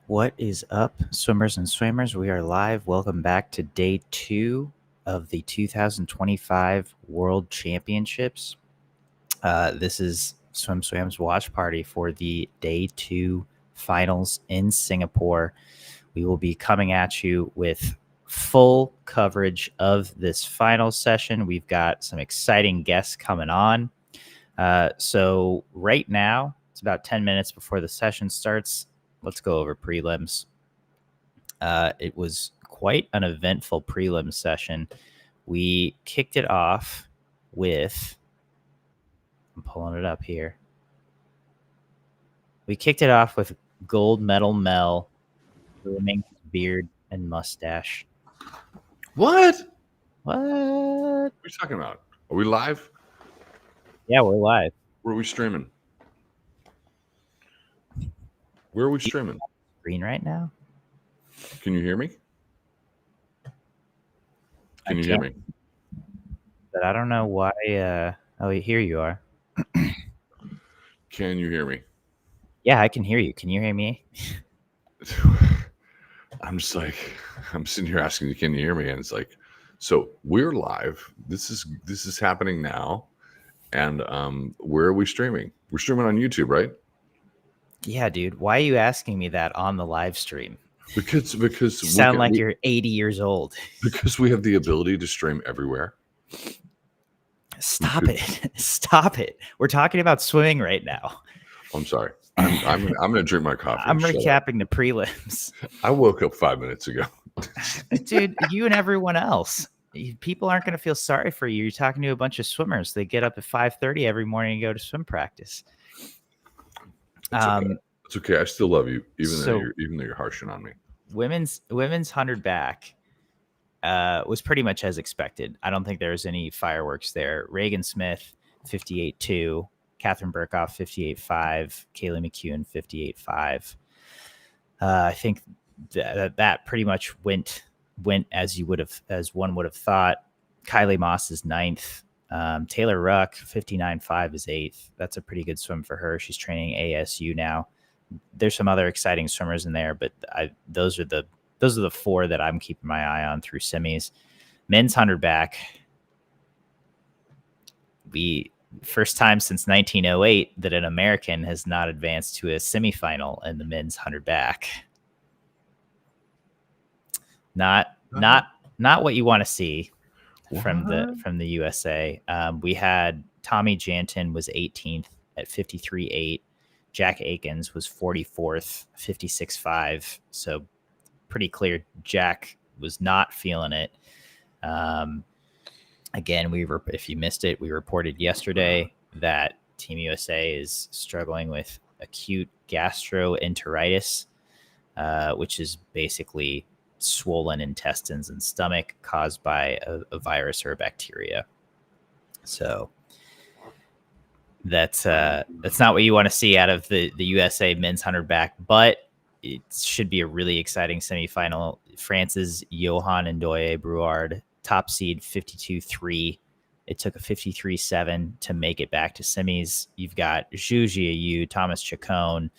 What is up, swimmers and swimmers? We are live. Welcome back to day 2 of the 2025 World Championships. This is SwimSwam's watch party for the day 2 finals in Singapore. We will be coming at you with full coverage of this final session. We've got some exciting guests coming on. So right now, it's about 10 minutes before the session starts. Let's go over prelims. It was quite an eventful prelim session. We kicked it off with, I'm pulling it up here. We kicked it off with gold medal Mel, grooming his beard and mustache. What? What? What are you talking about? Are we live? Yeah, we're live. Where are we streaming? Where are we streaming? Green right now? Can you hear me? Can you hear me? But I don't know why. Oh, here you are. Can you hear me? Yeah, I can hear you. Can you hear me? I'm just like, I'm sitting here asking you, can you hear me? And it's like, so we're live. This is happening now. And where are we streaming? We're streaming on YouTube, right? Yeah, dude. Why are you asking me that on the live stream? Because you sound like you're 80 years old. Because we have the ability to stream everywhere. Stop it. Stop it. We're talking about swimming right now. I'm sorry. I'm going to drink my coffee. I'm recapping the prelims. I woke up 5 minutes ago. Dude, you and everyone else. People aren't going to feel sorry for you. You're talking to a bunch of swimmers. They get up at 5:30 every morning and go to swim practice. It's okay. I still love you, even though you're harshing on me. Women's 100 back was pretty much as expected. I don't think there was any fireworks there. Reagan Smith, 58.2. Catherine Burkhoff, 58.5. Kaylee McKeon, 58.5. I think that pretty much went as one would have thought. Kylie Moss is 9th. Taylor Ruck, 59.5 is 8th. That's a pretty good swim for her. She's training ASU now. There's some other exciting swimmers in there, but those are the 4 that I'm keeping my eye on through semis. Men's 100 back. First time since 1908 that an American has not advanced to a semifinal in the men's 100 back. Not what you want to see from the USA. We had Tommy Janton was 18th at 53.8. Jack Akins was 44th, 56.5. So pretty clear Jack was not feeling it. Again, if you missed it, we reported yesterday that Team USA is struggling with acute gastroenteritis, which is basically swollen intestines and stomach caused by a virus or a bacteria. So that's not what you want to see out of the USA men's 100 back, but it should be a really exciting semifinal. France's Johan Ndoye Brouard, top seed 52.3. It took a 53.7 to make it back to semis. You've got Zhu Jiayu, Thomas Chacon,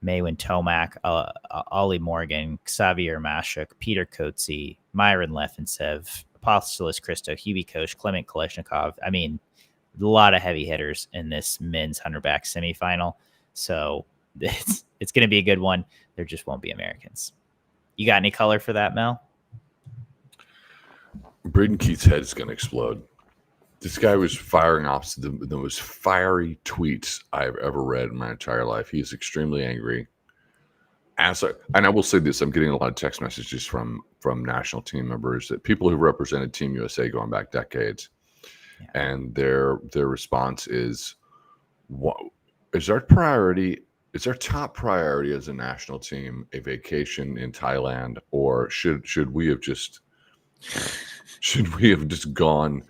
Maywin Tomac, Ollie Morgan, Xavier Mashuk, Peter Kotze, Myron Lefentsev, Apostolos Christo, Hubie Koch, Clement Koleshnikov. I mean, a lot of heavy hitters in this men's 100 back semifinal. So it's going to be a good one. There just won't be Americans. You got any color for that, Mel? Braden Keith's head is going to explode. This guy was firing off the most fiery tweets I've ever read in my entire life. He is extremely angry. And I will say this, I'm getting a lot of text messages from national team members, that people who represented Team USA going back decades. Yeah. And their response is, what is our priority? Is our top priority as a national team a vacation in Thailand, or should we have just gone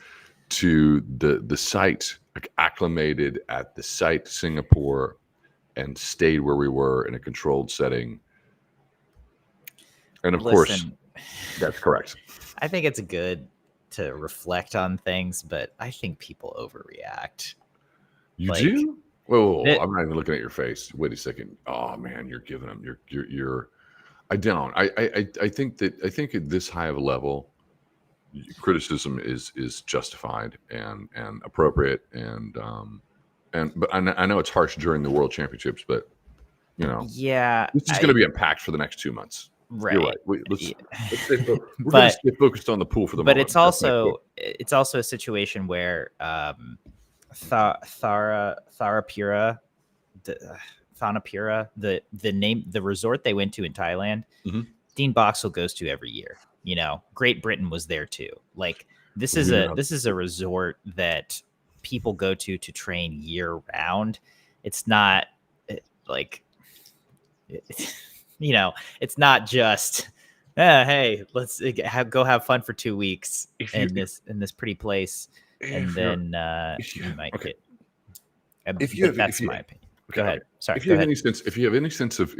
to the site, like acclimated at the site Singapore, and stayed where we were in a controlled setting? And of course, that's correct. I think it's good to reflect on things, but I think people overreact. You do? Whoa, I'm not even looking at your face. Wait a second. Oh man, you're giving them. You're I don't. I think at this high of a level, criticism is justified and appropriate but I know it's harsh during the World Championships, but Yeah, this is going to be unpacked for the next 2 months. right. You're right. Let's stay we're going to But stay focused on the pool for the but moment. it's also a situation where Tharapura, Thanapura, the resort they went to in Thailand, Dean Boxall goes to every year. Great Britain was there too. Like this is a resort that people go to train year round. It's not like it's not just hey, let's go have fun for 2 weeks in this pretty place, and then you might get. That's my opinion. Go ahead. Sorry. If you have any sense of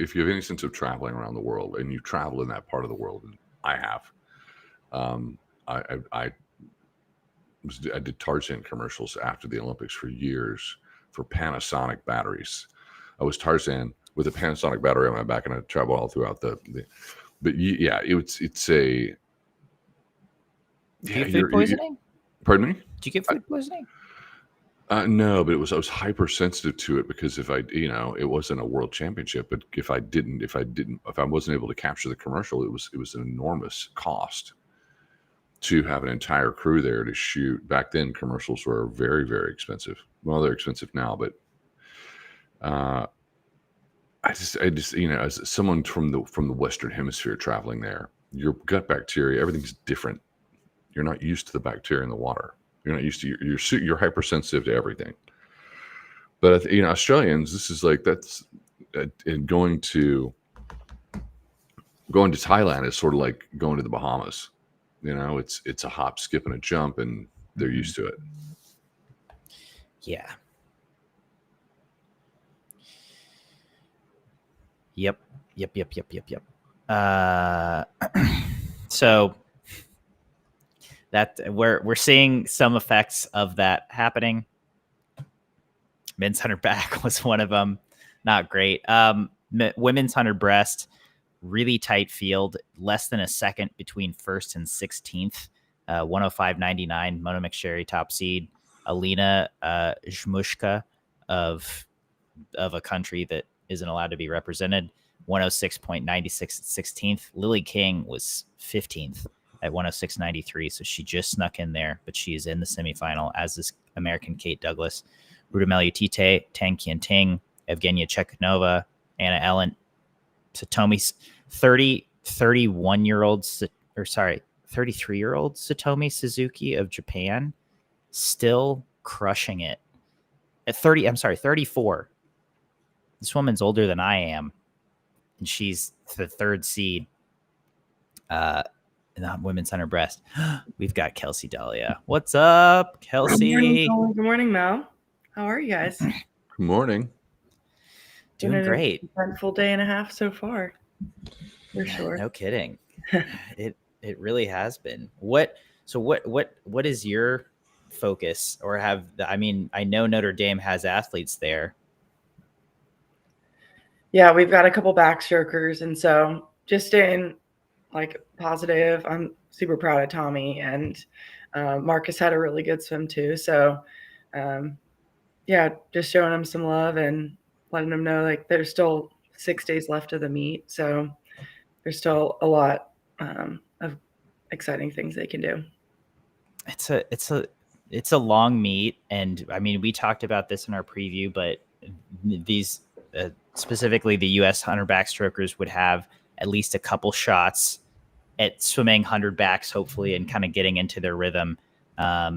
traveling around the world, and you travel in that part of the world, and I have, I did Tarzan commercials after the Olympics for years for Panasonic batteries. I was Tarzan with a Panasonic battery on my back, and I traveled all throughout the. But yeah, it's a. Did you get food poisoning? Pardon me? Did you get food poisoning? No, but I was hypersensitive to it because if it wasn't a world championship, but if I wasn't able to capture the commercial, it was an enormous cost to have an entire crew there to shoot. Back then, commercials were very, very expensive. Well, they're expensive now, but I just as someone from the Western Hemisphere traveling there, your gut bacteria, everything's different. You're not used to the bacteria in the water. You're not used to you're hypersensitive to everything. But Australians, this is like that's and going to Thailand is sort of like going to the Bahamas. It's a hop, skip, and a jump, and they're used to it. Yeah. Yep. So that we're seeing some effects of that happening. Men's 100 back was one of them. Not great. Women's 100 breast, really tight field, less than a second between first and 16th. 105.99. Mona McSherry top seed. Alina Zmushka of a country that isn't allowed to be represented. 106.96 at 16th. Lilly King was 15th at 106.93, so she just snuck in there, but she is in the semifinal, as is American Kate Douglas. Ruta Meliutite, Tang Qianting, Evgenia Chekhanova, Anna Ellen, Satomi, 33-year-old Satomi Suzuki of Japan, still crushing it. At 34. This woman's older than I am, and she's the third seed in the women's 100 breast. We've got Kelsi Dahlia. What's up, Kelsi? Good morning, Mel. How are you guys? Good morning. Doing great. Full day and a half so far, for sure. No kidding. It really has been. What is your focus, or I know Notre Dame has athletes there. Yeah, we've got a couple backstrokers, and so just staying positive. I'm super proud of Tommy, and Marcus had a really good swim too. So just showing him some love and letting them know there's still 6 days left of the meet, so there's still a lot of exciting things they can do. It's a long meet, and we talked about this in our preview, but these specifically the U.S. 100 backstrokers would have at least a couple shots at swimming 100 backs, hopefully, and kind of getting into their rhythm. How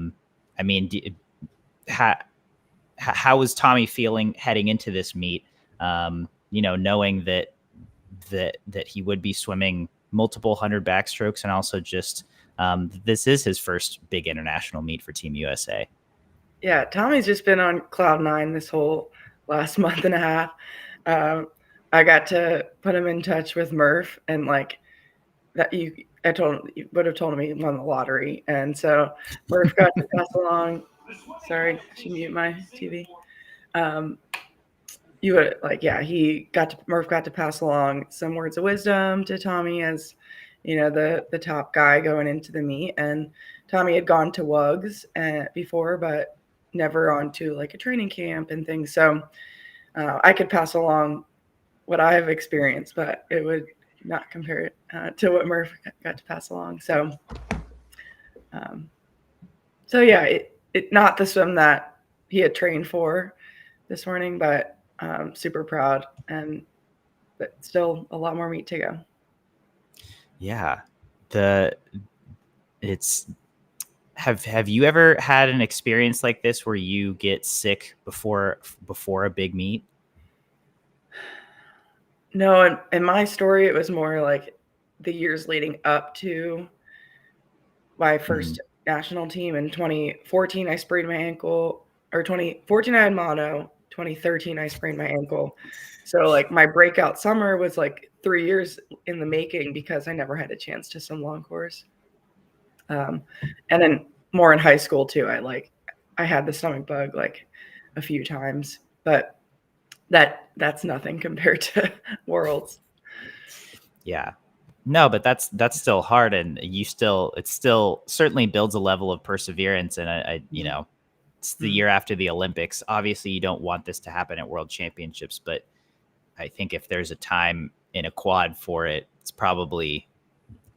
was Tommy feeling heading into this meet? Knowing that he would be swimming multiple 100 backstrokes, and also just this is his first big international meet for Team USA. Yeah, Tommy's just been on cloud nine this whole last month and a half. I got to put him in touch with Murph, and you would have told him he won the lottery, and so Murph got to pass along. Sorry, should mute my TV. you would Murph got to pass along some words of wisdom to Tommy as, the top guy going into the meet. And Tommy had gone to WUGS before, but never on to like a training camp and things. So I could pass along what I have experienced, but it would not compare to what Murph got to pass along. So, yeah, it not the swim that he had trained for this morning, but super proud, but still a lot more meet to go. Yeah, have you ever had an experience like this where you get sick before a big meet? No, in my story, it was more like the years leading up to my first national team. In 2014, I sprained my ankle, or 2014 I had mono. 2013 I sprained my ankle. So like my breakout summer was like 3 years in the making because I never had a chance to swim long course. And then more in high school too. I had the stomach bug like a few times, but that's nothing compared to Worlds. Yeah. No, but that's still hard, and it still certainly builds a level of perseverance. And I it's the year after the Olympics. Obviously, you don't want this to happen at World Championships, but I think if there's a time in a quad for it, it's probably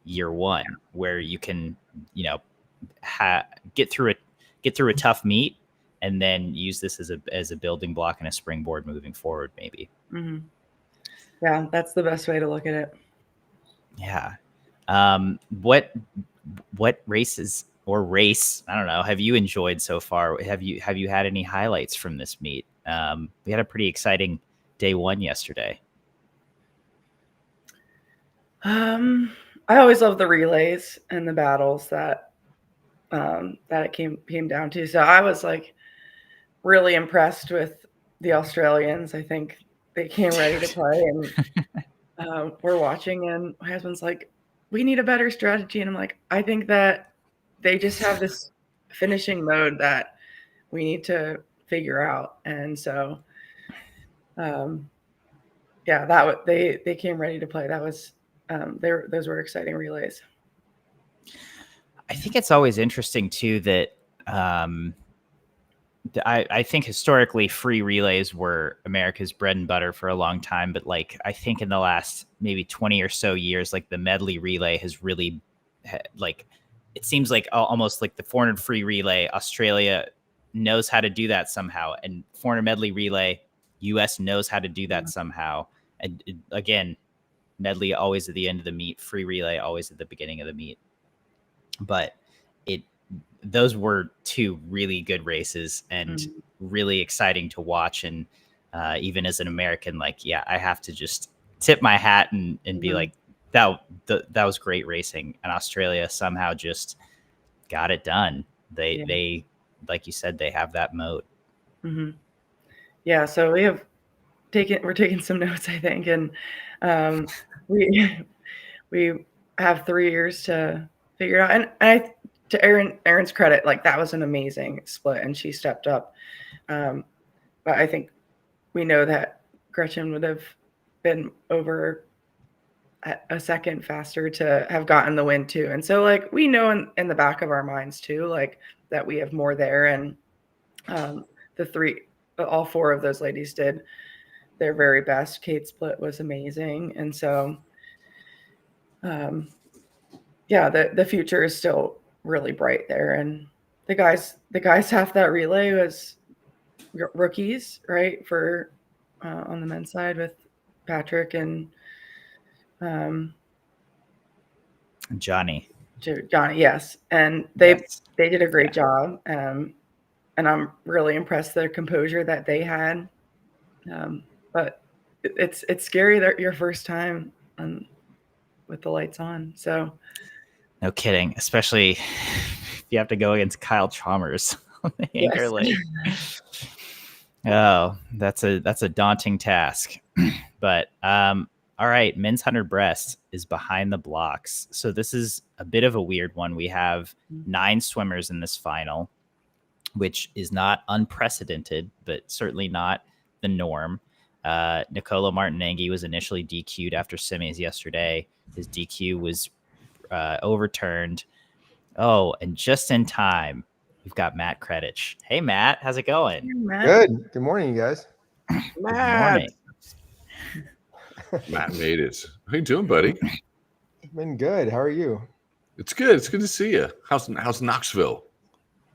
year one where you can, get through a tough meet, and then use this as a building block and a springboard moving forward, maybe. Mm-hmm. Yeah, that's the best way to look at it. Yeah. What races or race, I don't know, have you enjoyed so far? Have you had any highlights from this meet? We had a pretty exciting day one yesterday. I always love the relays and the battles that it came down to. So I was like really impressed with the Australians. I think they came ready to play, and we're watching, and my husband's like, we need a better strategy. And I'm like, I think that they just have this finishing mode that we need to figure out. And so, they came ready to play. That was, those were exciting relays. I think it's always interesting too that I think historically free relays were America's bread and butter for a long time, but like I think in the last maybe 20 or so years, like the medley relay has really like, it seems like almost like the 400 free relay, Australia knows how to do that somehow, and 400 medley relay, US knows how to do that somehow. And again, medley always at the end of the meet, free relay always at the beginning of the meet. But those were two really good races and really exciting to watch. And even as an American, like, yeah, I have to just tip my hat and be like, that was great racing. And Australia somehow just got it done. They like you said, they have that mode. Mm-hmm. Yeah. So we're taking some notes, I think. And we have 3 years to figure it out. And to Erin's credit, like that was an amazing split, and she stepped up. But I think we know that Gretchen would have been over a second faster to have gotten the win too. And so like we know in the back of our minds too, like that we have more there. And all four of those ladies did their very best. Kate's split was amazing. And so the future is still really bright there. And the guys half that relay was rookies, right? For on the men's side with Patrick and Johnny, yes. And they did a great job. And I'm really impressed with their composure that they had. But it's scary that your first time with the lights on. So no kidding, especially if you have to go against Kyle Chalmers on the anchor lane. Oh, that's a daunting task. But all right, men's 100 breast is behind the blocks. So this is a bit of a weird one. We have 9 swimmers in this final, which is not unprecedented, but certainly not the norm. Nicola Martinenghi was initially DQ'd after semis yesterday. His DQ was overturned. Oh, and just in time, we've got Matt Kredich. Hey, Matt, how's it going? Matt. Good. Good morning, you guys. Good morning. Matt made it. How you doing, buddy? Been good. How are you? It's good. It's good to see you. How's Knoxville?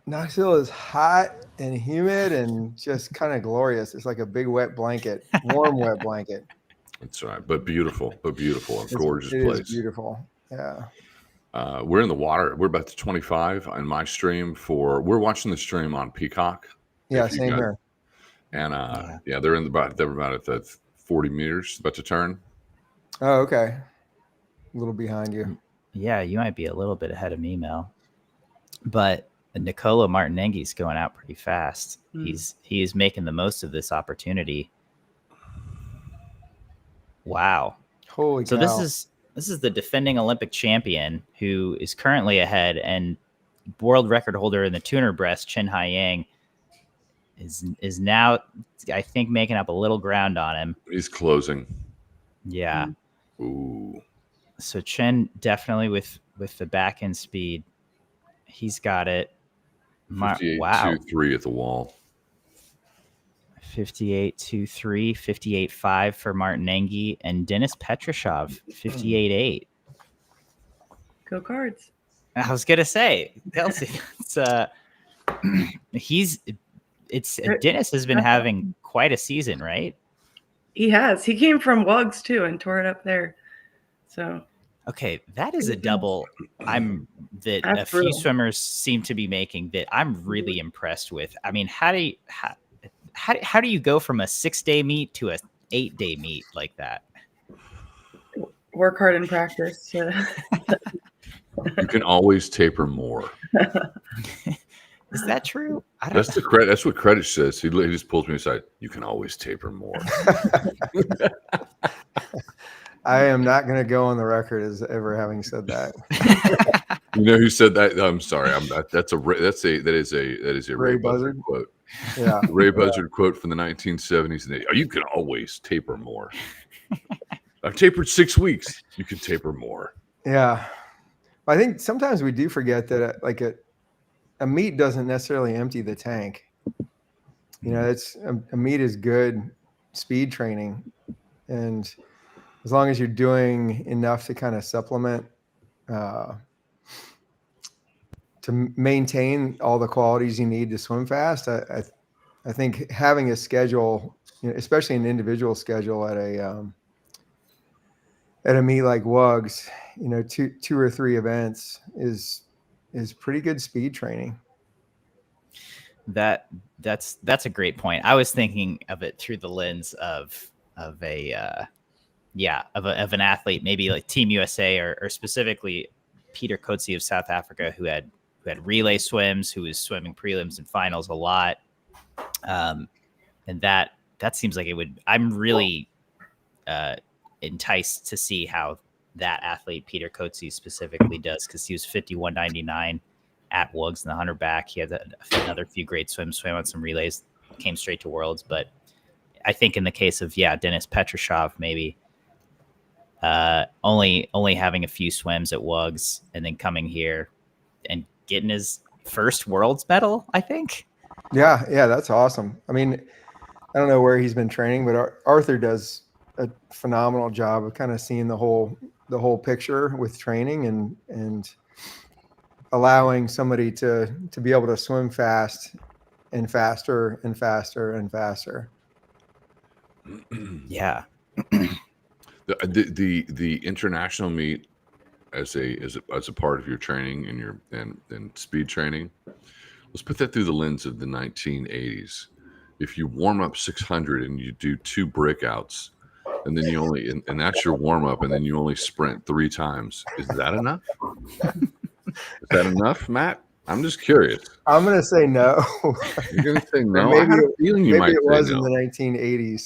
Knoxville is hot and humid and just kind of glorious. It's like a big wet blanket, warm wet blanket. That's right, but beautiful, a gorgeous It place. is beautiful. Yeah. We're in the water. We're about to 25 on my stream we're watching the stream on Peacock. Yeah, same here. And they're about at the 40 meters, about to turn. Oh, okay. A little behind you. Yeah, you might be a little bit ahead of me, Mel. But Nicola Martinenghi's going out pretty fast. He is making the most of this opportunity. Wow. Holy cow. So this is the defending Olympic champion who is currently ahead, and world record holder in the tuner breast, Chen Haiyang, is now, I think, making up a little ground on him. He's closing. Yeah. Ooh. So Chen definitely with the back end speed. He's got it. 58.23 at the wall. 58.23, 58.5 for Martinenghi, and Denis Petrashov, 58.8. Go Cards. I was gonna say, Kelsi, Denis has been having quite a season, right? He has. He came from Wugs too and tore it up there. So okay, that is a double that That's a few brutal. swimmers seem to be making that I'm really impressed with. I mean, how do you go from a 6-day meet to a 8-day meet like that? Work hard in practice. You can always taper more. Is that true? That's what Kredich says. He just pulls me aside. You can always taper more. I am not going to go on the record as ever having said that. You know who said that? I'm sorry. That is a Ray Buzzard quote. Yeah. Ray Buzzard quote from the 1970s. You can always taper more. I've tapered 6 weeks. You can taper more. Yeah. I think sometimes we do forget that a meet doesn't necessarily empty the tank. You know, it's a meet is good speed training, and as long as you're doing enough to kind of supplement to maintain all the qualities you need to swim fast, I think having a schedule, you know, especially an individual schedule at a meet like Wugs, you know, two or three events is pretty good speed training. That's a great point. I was thinking of it through the lens of an athlete, maybe like Team USA or specifically Peter Kelsi of South Africa, who had relay swims, who was swimming prelims and finals a lot. And that seems like it would, I'm really enticed to see how that athlete, Peter Kelsi specifically, does, because he was 51.99 at Wugs in the 100 back. He had another few great swam on some relays, came straight to Worlds. But I think in the case of, Denis Petrashov, maybe only having a few swims at Wugs and then coming here and getting his first Worlds medal, I think. Yeah, that's awesome. I mean, I don't know where he's been training, but Arthur does a phenomenal job of kind of seeing the whole picture with training and allowing somebody to be able to swim fast and faster and faster and faster. Yeah. The international meet as a part of your training and your and speed training, let's put that through the lens of the 1980s. If you warm up 600 and you do 2 breakouts, and then you only and that's your warm up, and then you only sprint 3 times, is that enough? Is that enough, Matt? I'm just curious. I'm going to say no. You're going to say no? Maybe, I have a feeling you might it say was no. in the 1980s.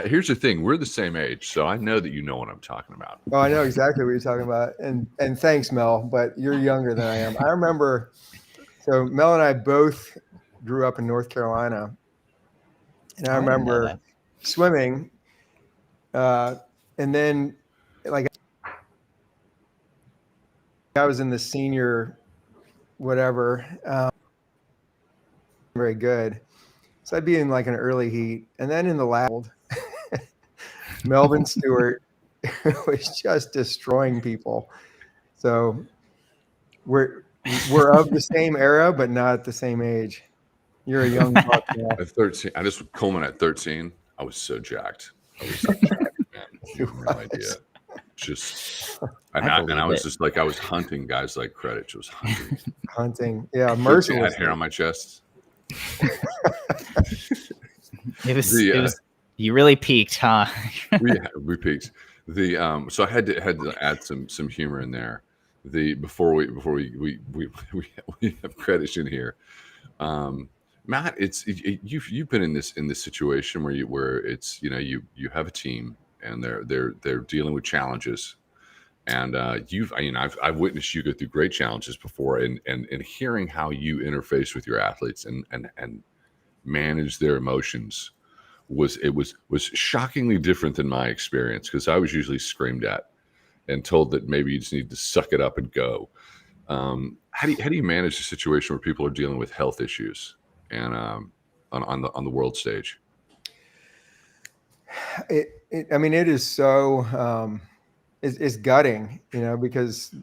Here's the thing. We're the same age, so I know that you know what I'm talking about. Oh, I know exactly what you're talking about. And thanks, Mel, but you're younger than I am. I remember, so Mel and I both grew up in North Carolina. And I I didn't know remember that. swimming, and then like I was in the senior whatever, very good. So I'd be in like an early heat, and then in the last, Melvin Stewart was just destroying people. So we're of the same era, but not at the same age. You're a young buck now. At 13, I just Coleman at 13. I was so jacked. I was so jacked, man. You have no idea. Just I and I was believe it. just like I was hunting guys like Kredich. Was hunting. Hunting, yeah, 13, I had mercilessly. hair on my chest. It was you really peaked, huh? we peaked. So I had to add some humor in there. Before we have Kredich in here. Matt, you've been in this situation where it's you have a team and they're dealing with challenges, and I've witnessed you go through great challenges before, and hearing how you interface with your athletes and manage their emotions was shockingly different than my experience, because I was usually screamed at and told that maybe you just need to suck it up and go. How do you manage a situation where people are dealing with health issues and on the world stage? I mean, it is so it's gutting, because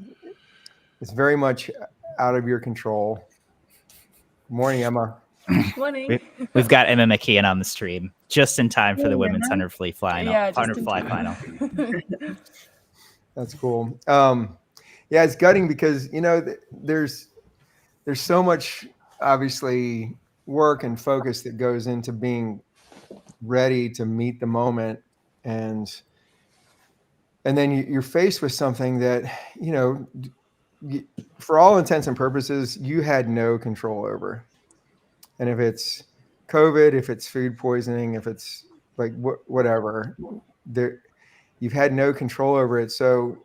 it's very much out of your control. Good morning, Emma. Morning. We've got Emma McKeon on the stream just in time for the Hey, women's Emma. 100 fly final. Yeah, just 100 in fly time. final. That's cool. Yeah, it's gutting because there's so much obviously work and focus that goes into being ready to meet the moment, and then you're faced with something that for all intents and purposes you had no control over. And if it's COVID, if it's food poisoning, if it's like whatever, you've had no control over it. So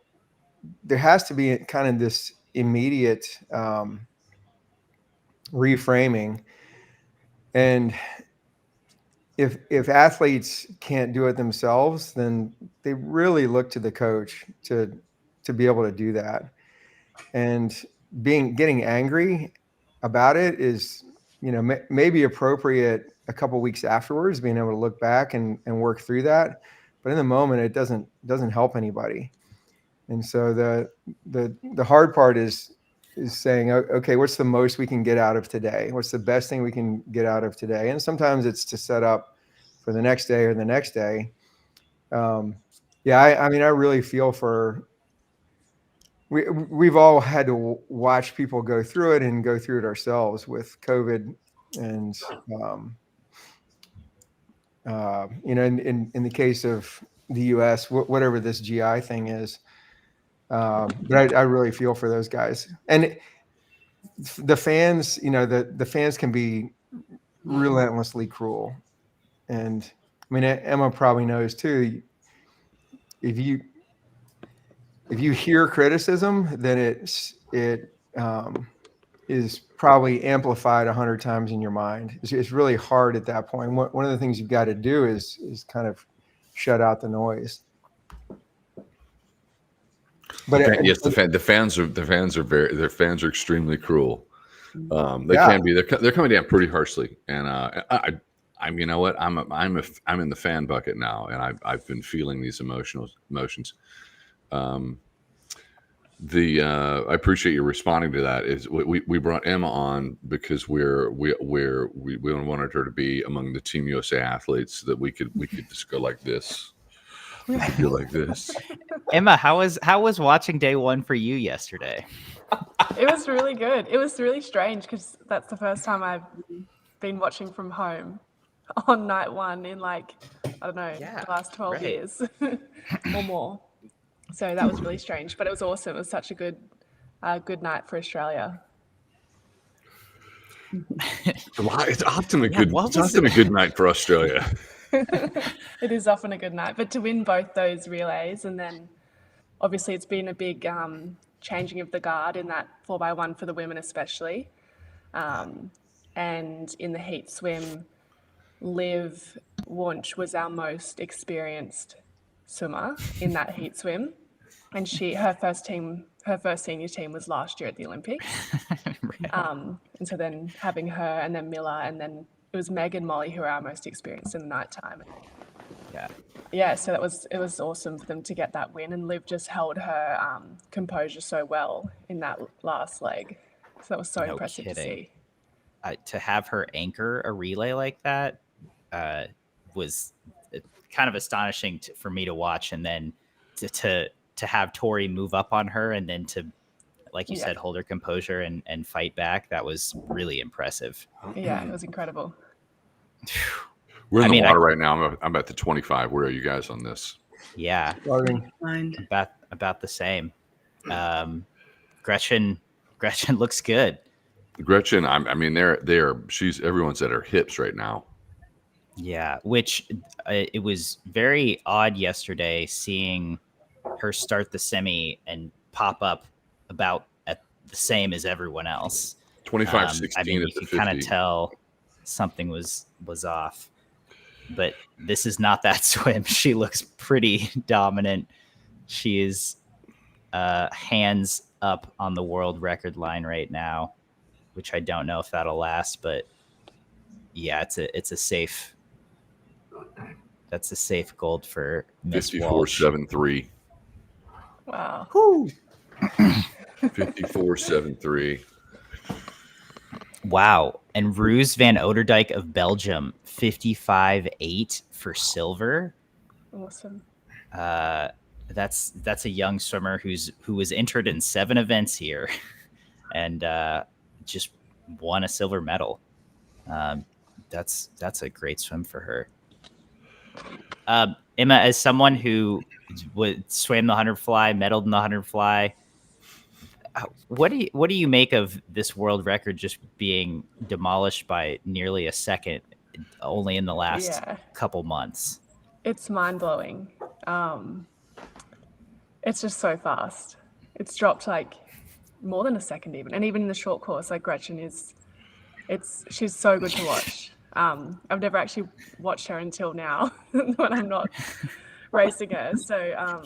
there has to be kind of this immediate reframing. And if athletes can't do it themselves, then they really look to the coach to be able to do that. And getting angry about it is, maybe appropriate a couple of weeks afterwards, being able to look back and work through that. But in the moment, it doesn't help anybody. And so the hard part is saying, okay, what's the most we can get out of today? What's the best thing we can get out of today? And sometimes it's to set up for the next day or the next day. I mean, I really feel for. We've all had to watch people go through it and go through it ourselves with COVID, and in the case of the U.S., whatever this GI thing is. But I really feel for those guys, and the fans. The fans can be relentlessly cruel, and I mean, Emma probably knows too. If you hear criticism, then it is probably amplified 100 times in your mind. It's really hard at that point. One of the things you've got to do is kind of shut out the noise. But Yes, the fans are extremely cruel. They Yeah. can be. They're coming down pretty harshly, and I'm you know what I'm in the fan bucket now, and I've been feeling these emotions. I appreciate you responding to that. Is we brought Emma on because we wanted her to be among the Team USA athletes, that we could just go like this. We could go like this. Emma, how was watching day one for you yesterday? It was really good. It was really strange because that's the first time I've been watching from home on night one in I don't know, the last 12 years or more. So that was really strange, but it was awesome. It was such a good night for Australia. It's often a good night for Australia. It is often a good night, but to win both those relays, and then obviously it's been a big changing of the guard in that 4x1 for the women especially, and in the heat swim Liv Wunsch was our most experienced swimmer in that heat swim, and her first senior team was last year at the Olympics. And so then having her, and then Miller, and then it was Meg and Molly who are our most experienced in the nighttime. Yeah, so it was awesome for them to get that win, and Liv just held her composure so well in that last leg. So that was so impressive to see. To have her anchor a relay like that was kind of astonishing for me to watch, and then to have Tori move up on her, and then to, like you said, hold her composure and fight back. That was really impressive. Yeah, it was incredible. We're in the water right now. I'm at the 25. Where are you guys on this? Yeah, about the same. Gretchen looks good. Gretchen, I mean, everyone's at her hips right now. Yeah, which it was very odd yesterday seeing her start the semi and pop up about at the same as everyone else. 25-16. I mean, you could kind of tell something was off. But this is not that swim. She looks pretty dominant. She is hands up on the world record line right now, which I don't know if that'll last, but yeah, it's a safe. That's a safe gold for Miss Walsh. 54.73. Wow. 54.73. Wow. And Roos van Ouderdijk of Belgium, 55.8 for silver. Awesome. That's a young swimmer who was entered in 7 events here and just won a silver medal. That's a great swim for her. Emma, as someone who swam the 100 fly, medaled in the 100 fly, what do you make of this world record just being demolished by nearly a second only in the last couple months? It's mind-blowing. It's just so fast. It's dropped like more than a second even. And even in the short course, like Gretchen she's so good to watch. I've never actually watched her until now when I'm not racing her. So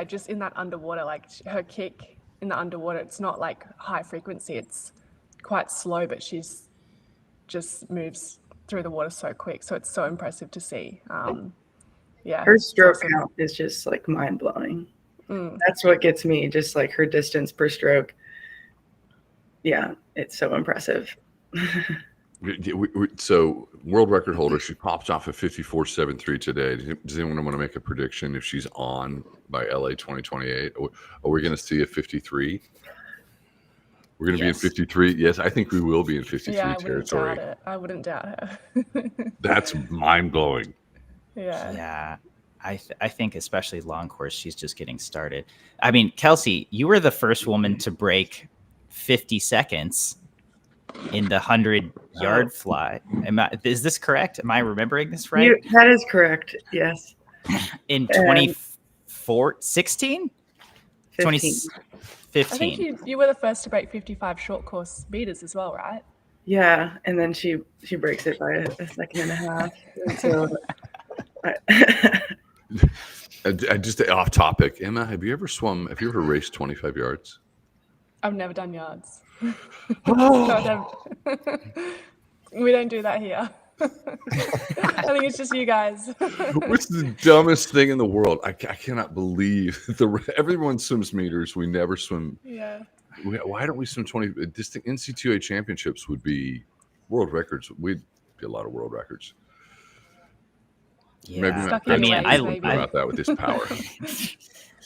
just in that underwater, like her kick in the underwater, it's not like high frequency, it's quite slow, but she's just moves through the water so quick. So it's so impressive to see. Her stroke count is just like mind blowing. That's what gets me, just like her distance per stroke. Yeah, it's so impressive. So world record holder, she pops off at 54.73 today. Does anyone want to make a prediction if she's on by LA 2028? Are we going to see a 53? We're going to be in 53. Yes, I think we will be in 53 territory. I wouldn't doubt her. That's mind blowing. Yeah. I think especially long course, she's just getting started. I mean, Kelsi, you were the first woman to break 50 seconds in the 100-yard fly. Is this correct? Am I remembering this right? That is correct. Yes. In 2016? 2015. I think you were the first to break 55 short course meters as well, right? Yeah, and then she breaks it by a second and a half. So, just off topic, Emma, have you ever raced 25 yards? I've never done yards. Oh. We don't do that here. I think it's just you guys. What's the dumbest thing in the world? I cannot believe everyone swims meters. We never swim. Yeah. Why don't we swim 20? Distinct NCAA championships would be world records. We'd be a lot of world records. Yeah. Maybe I about that with this power.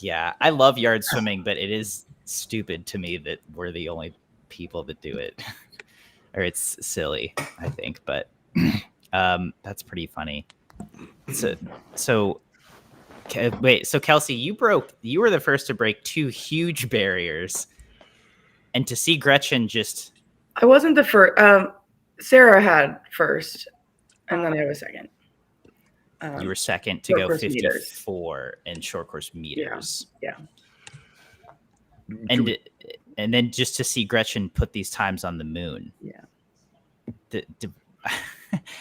Yeah, I love yard swimming, but it is stupid to me that we're the only people that do it. Or it's silly, I think, but that's pretty funny. So Kelsi, you were the first to break 2 huge barriers, and to see Gretchen I wasn't the first. Sarah had first, and then I was second. You were second to go 54 in short course meters. Yeah. And then just to see Gretchen put these times on the moon. Yeah.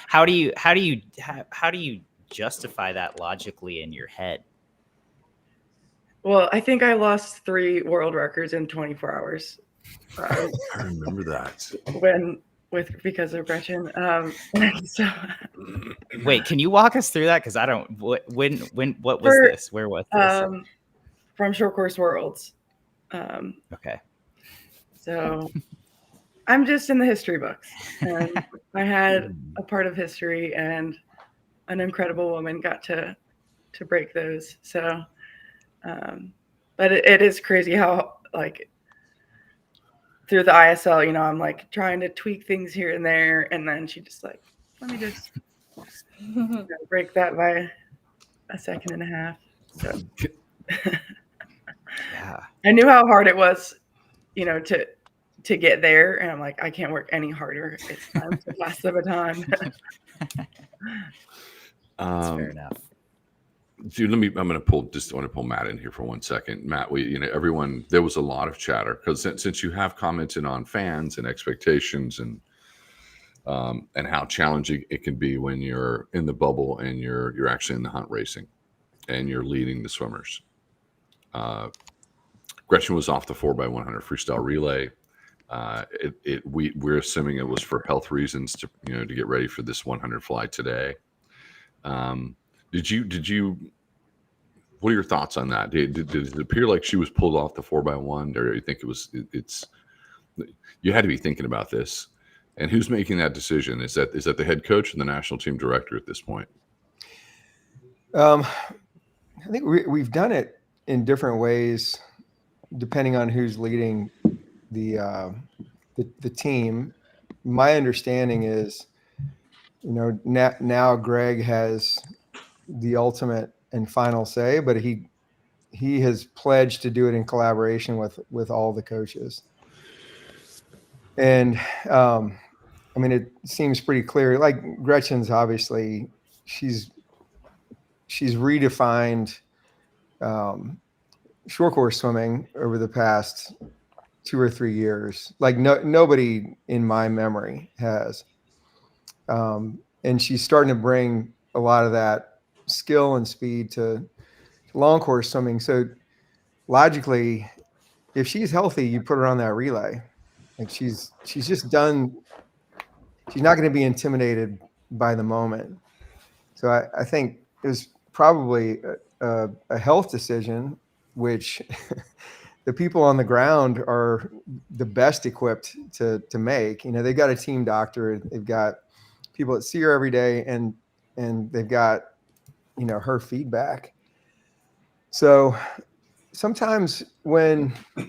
how do you justify that logically in your head? Well, I think I lost 3 world records in 24 hours. I remember that. Because of Gretchen. So Wait, can you walk us through that? Because I don't. What was this? Where was this? From Short Course Worlds. Okay. So I'm just in the history books, and I had a part of history, and an incredible woman got to break those. So, but it is crazy how, like, through the ISL, you know, I'm like trying to tweak things here and there, and then she just like, let me just break that by a second and a half. So Yeah, I knew how hard it was, you know, to get there, and I'm like, I can't work any harder. It's time to pass the baton. that's fair enough. Dude, I want to pull Matt in here for 1 second. Matt, everyone, there was a lot of chatter because since you have commented on fans and expectations and how challenging it can be when you're in the bubble and you're actually in the hunt racing and you're leading the swimmers. Gretchen was off the 4x100 freestyle relay. We're assuming it was for health reasons to get ready for this 100 fly today. Did you? What are your thoughts on that? Did it appear like she was pulled off the 4x1, or you think it's? You had to be thinking about this, and who's making that decision? Is that the head coach and the national team director at this point? I think we've done it in different ways, depending on who's leading the team. My understanding is, now Greg has the ultimate and final say, but he has pledged to do it in collaboration with all the coaches. And I mean, it seems pretty clear. Like Gretchen's obviously she's redefined short course swimming over the past 2 or 3 years. Like nobody in my memory has. And she's starting to bring a lot of that skill and speed to long course swimming. So logically, if she's healthy, you put her on that relay. Like she's just done. She's not going to be intimidated by the moment. So I think it was probably a health decision, which the people on the ground are the best equipped to make. They've got a team doctor. They've got people that see her every day, and they've got her feedback. So sometimes when, I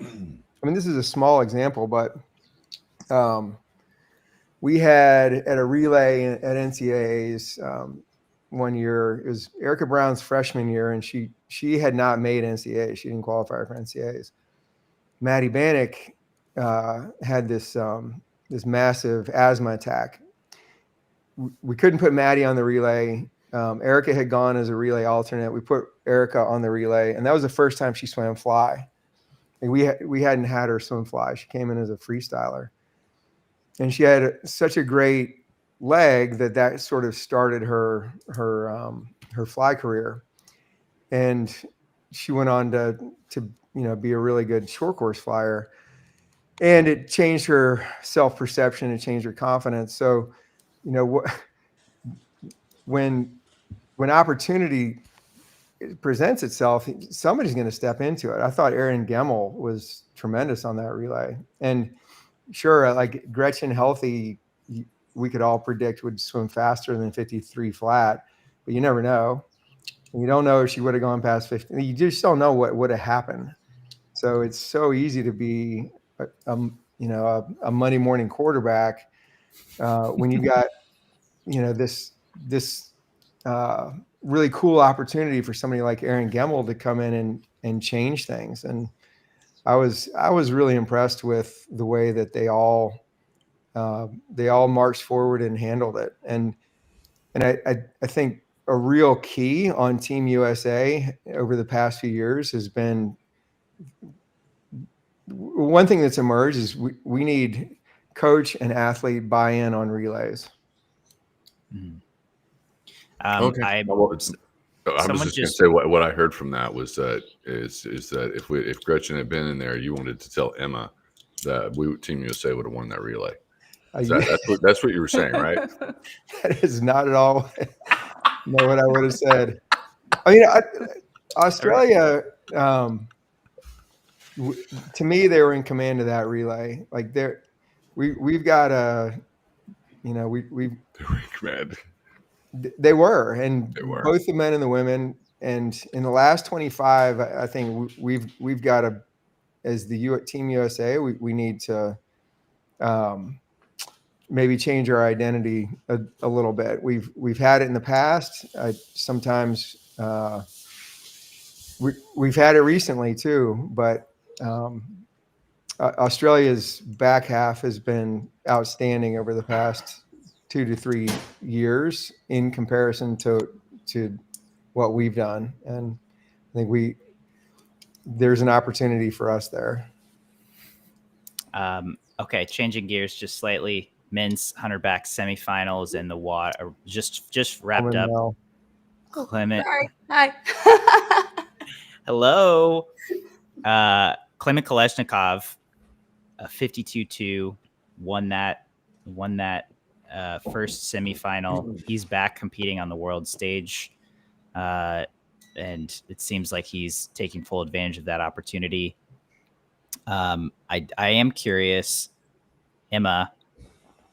mean, this is a small example, but we had at a relay at NCAAs 1 year, it was Erica Brown's freshman year, and she had not made NCAA. She didn't qualify for NCAAs. Maddie Bannock had this massive asthma attack. We couldn't put Maddie on the relay. Erica had gone as a relay alternate. We put Erica on the relay, and that was the first time she swam fly. And we hadn't had her swim fly. She came in as a freestyler, and she had such a great leg that sort of started her fly career, and she went on to be a really good short course flyer, and it changed her self-perception. It changed her confidence. So, when opportunity presents itself, somebody's going to step into it. I thought Erin Gemmel was tremendous on that relay, and sure, like Gretchen healthy, we could all predict would swim faster than 53 flat, but you never know. And you don't know if she would have gone past 50. You just don't know what would have happened. So it's so easy to be a Monday morning quarterback when you got this really cool opportunity for somebody like Erin Gemmel to come in and change things. And I was really impressed with the way that they all marched forward and handled it. And I think a real key on Team USA over the past few years has been, one thing that's emerged is we need coach and athlete buy-in on relays. Mhm. Okay. I I was someone just going to just say what I heard from that was that is that if Gretchen had been in there, you wanted to tell Emma that Team USA would have won that relay. That's what you were saying, right? That is not at all what I would have said. I mean, Australia, to me, they were in command of that relay. Like we've got a, we They were in command. They were, and They were. both the men and the women. And in the last 25, I think we've got to, as the Team USA, we need to maybe change our identity a little bit. We've had it in the past. Sometimes we've had it recently too, but Australia's back half has been outstanding over the past 2 to 3 years in comparison to what we've done, and I think there's an opportunity for us there. Okay, changing gears just slightly. Men's 100-back semifinals in the water just wrapped up. Well, Clement. Sorry. Hi. Hello. Clement Kalashnikov, 52-2, won that first semifinal. He's back competing on the world stage, and it seems like he's taking full advantage of that opportunity. I am curious, Emma.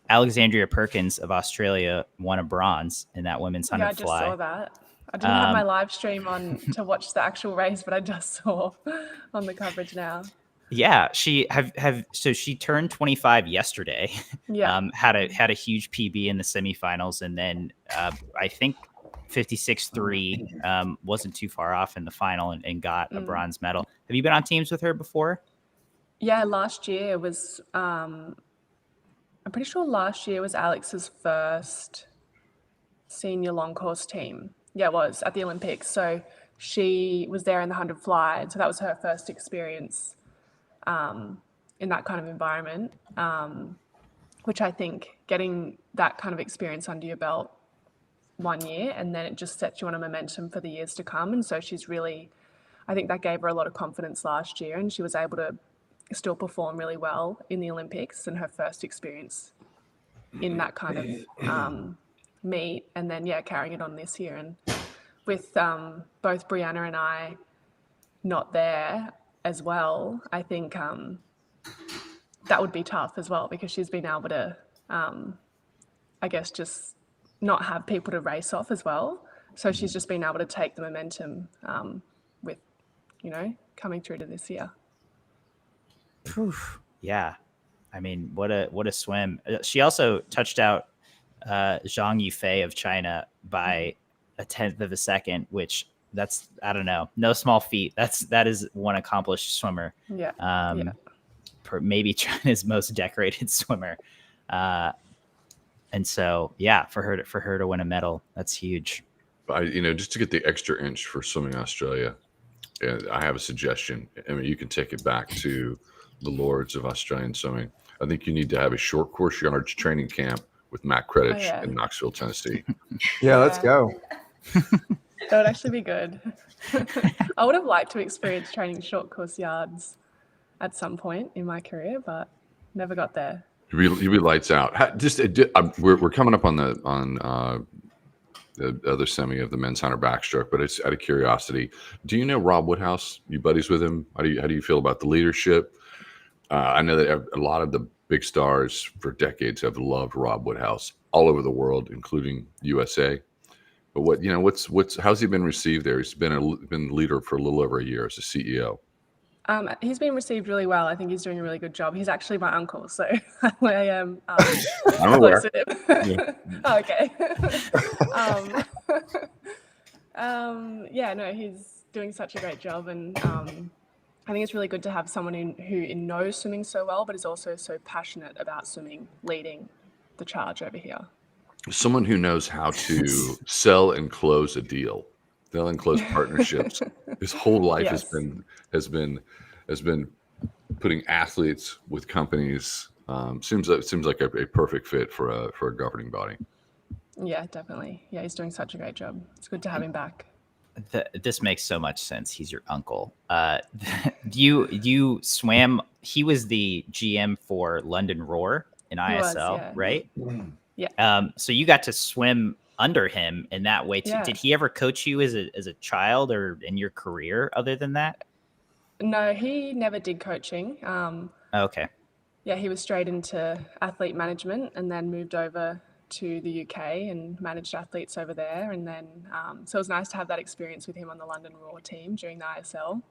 Alexandria Perkins of Australia won a bronze in that women's 100 I just fly. saw that. I didn't have my live stream on to watch the actual race, but I just saw on the coverage now. Yeah, she so she turned 25 yesterday. Yeah, had a huge PB in the semifinals, and then I think 56.3 wasn't too far off in the final and got a bronze medal. Have you been on teams with her before? Yeah, last year was. I'm pretty sure last year was Alex's first senior long course team. Yeah, it was at the Olympics. So she was there in the 100 fly. So that was her first experience in that kind of environment, which I think getting that kind of experience under your belt 1 year, and then it just sets you on a momentum for the years to come. And so she's really, I think that gave her a lot of confidence last year, and she was able to still perform really well in the Olympics and her first experience in that kind of meet, and then carrying it on this year. And with both Brianna and I not there as well, I think that would be tough as well, because she's been able to I guess just not have people to race off as well. So she's just been able to take the momentum with coming through to this year. Yeah, I mean, what a swim. She also touched out Zhang Yufei of China by a 1/10 of a second, which that's, I don't know, no small feat. That is one accomplished swimmer. Yeah. Maybe China's most decorated swimmer. And so, for her to win a medal, that's huge. Just to get the extra inch for Swimming Australia, I have a suggestion. I mean, you can take it back to the Lords of Australian swimming. I think you need to have a short course yards training camp with Matt Kredich in Knoxville, Tennessee. Yeah, let's go. That would actually be good. I would have liked to experience training short course yards at some point in my career, but never got there. You'd be lights out. We're coming up on the other semi of the men's 100 backstroke, but it's out of curiosity. Do you know Rob Woodhouse? You buddies with him? How do you feel about the leadership? I know that a lot of the big stars for decades have loved Rob Woodhouse all over the world, including USA. But how's he been received there? He's been leader for a little over a year as a CEO. He's been received really well. I think he's doing a really good job. He's actually my uncle, so I am close with him. Yeah. Okay. He's doing such a great job, and I think it's really good to have someone who knows swimming so well, but is also so passionate about swimming, leading the charge over here. Someone who knows how to sell and close a deal, sell and close partnerships. His whole life has been putting athletes with companies. Seems like a perfect fit for a governing body. Yeah, definitely. Yeah, he's doing such a great job. It's good to have him back. This makes so much sense. He's your uncle. You swam. He was the GM for London Roar in ISL, yeah. right? Yeah. So you got to swim under him in that way too. Yeah. Did he ever coach you as a child or in your career other than that? No, he never did coaching. Okay. Yeah, he was straight into athlete management and then moved over to the UK and managed athletes over there. And then, so it was nice to have that experience with him on the London Roar team during the ISL.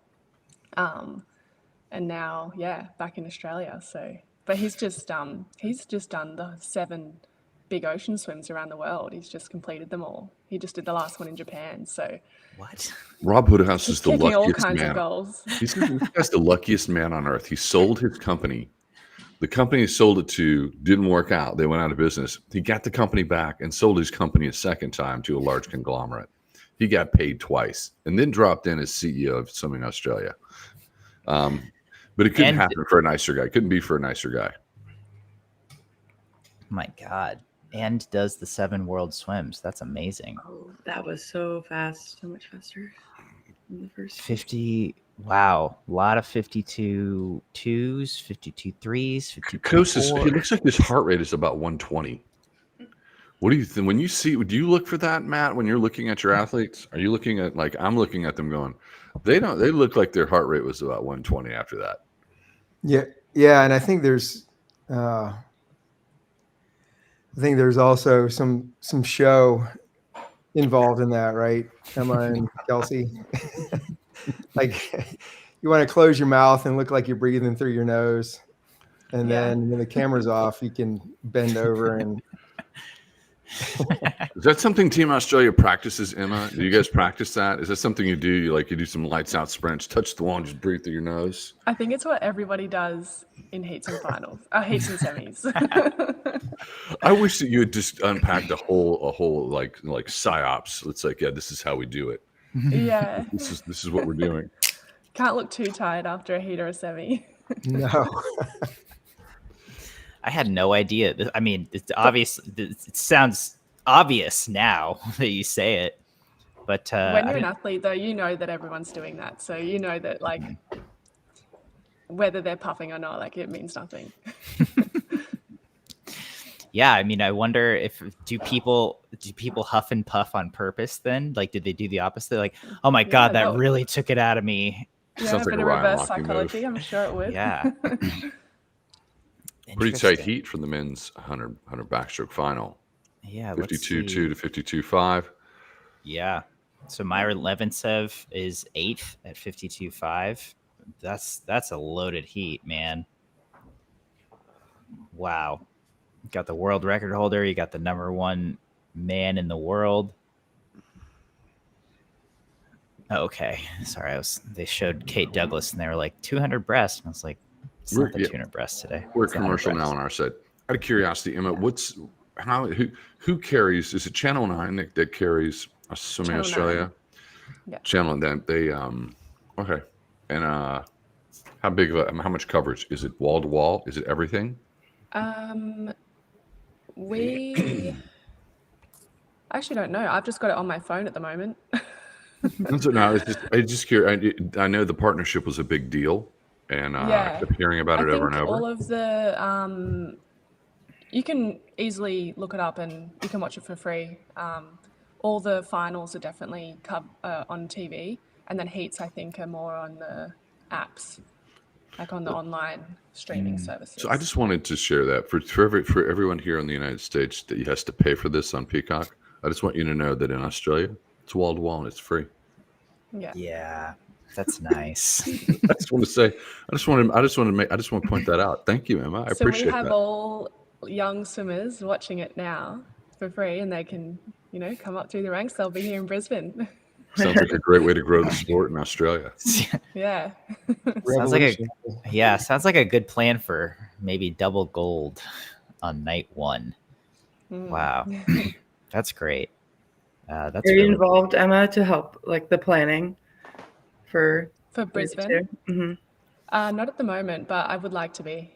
And now, yeah, back in Australia. So, but he's just done the 7 big ocean swims around the world. He's just completed them all. He just did the last one in Japan. So what? Rob Woodhouse is the luckiest all kinds man. Of goals. He's the luckiest man on earth. He sold his company. The company he sold it to didn't work out. They went out of business. He got the company back and sold his company a second time to a large conglomerate. He got paid twice and then dropped in as CEO of Swimming Australia. But it couldn't happen for a nicer guy. It couldn't be for a nicer guy. My God. And does the 7 world swims. That's amazing. Oh, that was so fast. So much faster than the first 50. Wow. A lot of 52 2s, 52 3s, 52 He looks like his heart rate is about 120. What do you think? When you see, do you look for that, Matt, when you're looking at your athletes? Are you looking at, like, I'm looking at them going, they look like their heart rate was about 120 after that. Yeah. Yeah. And I think there's also some show involved in that, right? Emma and Kelsi. Like, you want to close your mouth and look like you're breathing through your nose. And then when the camera's off, you can bend over and. Is that something Team Australia practices, Emma? Do you guys practice that? Is that something you do? You do some lights out sprints, touch the wall, and just breathe through your nose? I think it's what everybody does in heats and finals, heats and semis. I wish that you had just unpacked a whole like psyops. It's like, yeah, this is how we do it. Yeah. This is what we're doing. Can't look too tired after a heat or a semi. No. I had no idea. I mean, it's obvious. It sounds obvious now that you say it, but when you're an athlete, though, you know that everyone's doing that. So you know that, like, whether they're puffing or not, like, it means nothing. Yeah, I mean, I wonder if do people huff and puff on purpose? Then, like, did they do the opposite? Like, oh my God, that really took it out of me. Yeah, sounds like a Ryan reverse Lochte psychology. move. I'm sure it would. Yeah. Pretty tight heat for the men's 100 backstroke final. Yeah, 52-2 to 52-5. Yeah. So Myron Leventsev is 8th at 52.5. That's a loaded heat, man. Wow. You got the world record holder. You got the number 1 man in the world. Okay. Sorry, they showed Kate Douglas and they were like 200 breasts. And I was like, it's not the 200 breasts today. We're commercial now on our side. Out of curiosity, Emma, who carries? Is it Channel 9 that carries Swimming Australia? Yeah. Channel 9. They okay. And how much coverage is it? Wall to wall? Is it everything? We actually don't know. I've just got it on my phone at the moment. So no, I just curious. I know the partnership was a big deal. And I kept hearing about it over and over. All of the you can easily look it up and you can watch it for free. All the finals are definitely on TV, and then heats, I think, are more on the apps, like on the online streaming services. So I just wanted to share that for everyone here in the United States that has to pay for this on Peacock. I just want you to know that in Australia, it's wall to wall and it's free. Yeah. That's nice. I just want to say, I just want to point that out. Thank you, Emma. I appreciate that. So we have all young swimmers watching it now for free, and they can, come up through the ranks. They'll be here in Brisbane. Sounds like a great way to grow the sport in Australia. Yeah. Sounds like a good plan for maybe double gold on night 1. Wow. That's great. Are you involved, Emma, to help like the planning for Brisbane? Mm-hmm. Not at the moment, but I would like to be.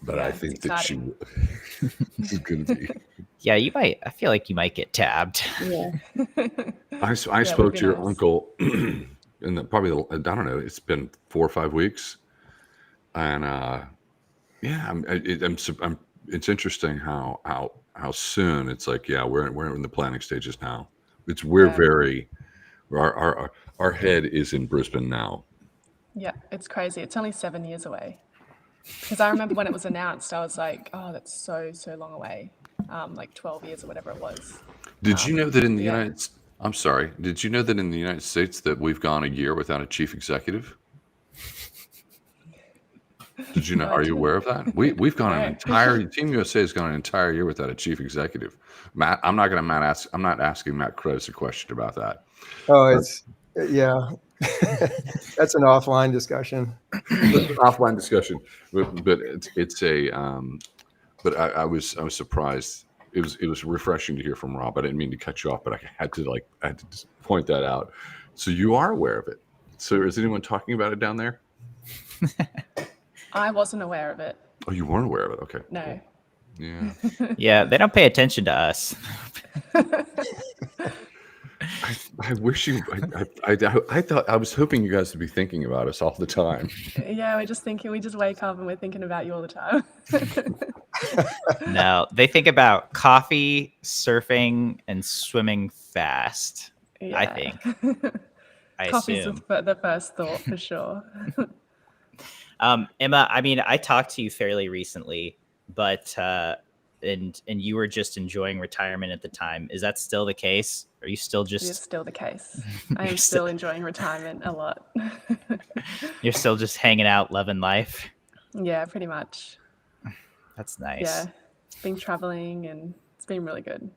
but Yeah, I it's think that exciting. this is going to be. Yeah, you might. I feel like you might get tabbed. Yeah. I Yeah, it spoke would be to your nice. uncle in I don't know, it's been 4 or 5 weeks, and yeah, it's interesting how soon it's like, yeah, we're in the planning stages now. We're Yeah. very our head is in Brisbane now. Yeah, it's crazy. It's only 7 years away. Because I remember when it was announced, I was like, oh, that's so long away. Like 12 years or whatever it was. Did you know that in the yeah. I'm sorry. Did you know that in the United States that we've gone a year without a chief executive? Did you know? No, I Are you aware of that? We've gone an No. entire Team USA has gone an entire year without a chief executive. Matt, I'm not asking Matt Kredich a question about that. Oh, it's yeah. That's an offline discussion. Offline discussion, but it's a but I was surprised. It was refreshing to hear from Rob. I didn't mean to cut you off, but I had to just point that out. So you are aware of it. So is anyone talking about it down there? I wasn't aware of it. Oh, you weren't aware of it. Okay. No. Cool. Yeah. Yeah, they don't pay attention to us. I wish you. I thought I was hoping you guys would be thinking about us all the time. Yeah, we're just thinking. We just wake up and we're thinking about you all the time. No, they think about coffee, surfing, and swimming fast. I think. I Coffee's assume. the first thought for sure. Emma, I mean, I talked to you fairly recently, but and you were just enjoying retirement at the time. Is that still the case? Are you still just? It's still the case. I am still enjoying retirement a lot. You're still just hanging out, loving life. Yeah, pretty much. That's nice. Yeah, been traveling and it's been really good.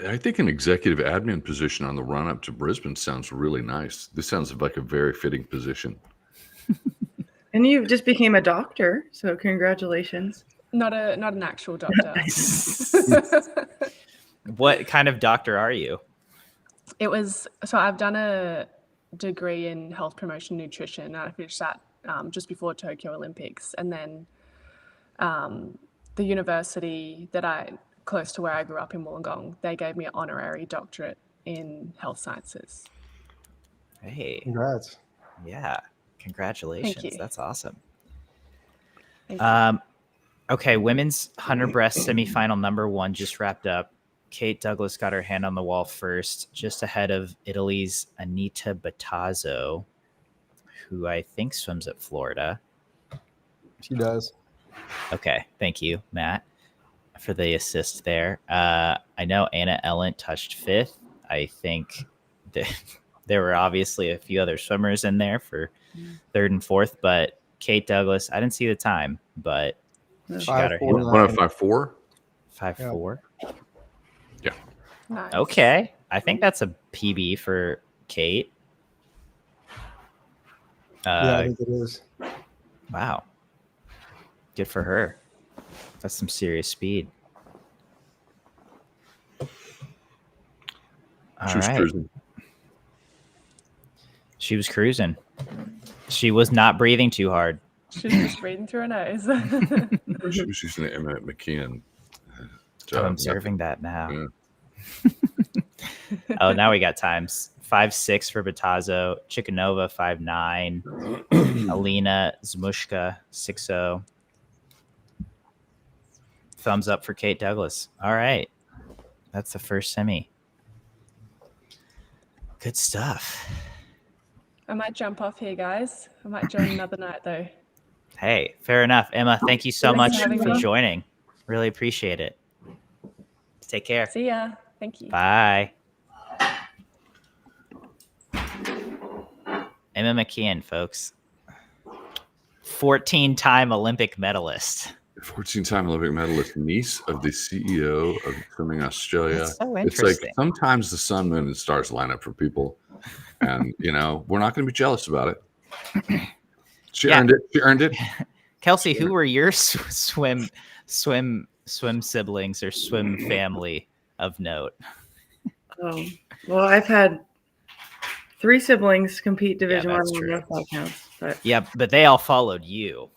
I think an executive admin position on the run up to Brisbane sounds really nice. This sounds like a very fitting position. And you just became a doctor, so congratulations. Not an actual doctor. What kind of doctor are you? So I've done a degree in health promotion nutrition, and I finished that just before Tokyo Olympics. And then the university close to where I grew up in Wollongong, they gave me an honorary doctorate in health sciences. Hey. Congrats. Yeah. Congratulations. Thank you. That's awesome. Thank you. Okay, women's 100 breast semifinal number 1 just wrapped up. Kate Douglas got her hand on the wall first, just ahead of Italy's Anita Battazzo, who I think swims at Florida. She does. Okay, thank you, Matt, for the assist there. I know Anna Ellent touched 5th. I think there were obviously a few other swimmers in there for 3rd and 4th, but Kate Douglas, I didn't see the time, but she got her hand on 105.4? 5.4. Yeah. Nice. Okay. I think that's a PB for Kate. Yeah, I think it is. Wow. Good for her. That's some serious speed. She was cruising. She was cruising. She was not breathing too hard. She was just breathing through her nose. She was using the McKeon. I'm observing that now. Yeah. Oh, now we got times. 5.6 for Battazzo, Chikanova 5.9, Alina Zmushka 6.0. Thumbs up for Kate Douglas. All right. That's the first semi. Good stuff. I might jump off here, guys. I might join another night, though. Hey, fair enough. Emma, thank you so much Thanks for having for me. joining. Really appreciate it. Take care. See ya. Thank you. Bye. Emma McKeon, folks. 14-time Olympic medalist. 14-time Olympic medalist, niece of the CEO of Swimming Australia. That's so It's interesting. like sometimes the sun, moon, and stars line up for people, and we're not going to be jealous about it. She earned it. She earned it. Kelsi, who were your swim siblings or swim family of note? Oh, well, I've had 3 siblings compete Division 1. that's true. That counts, but Yeah, but they all followed you.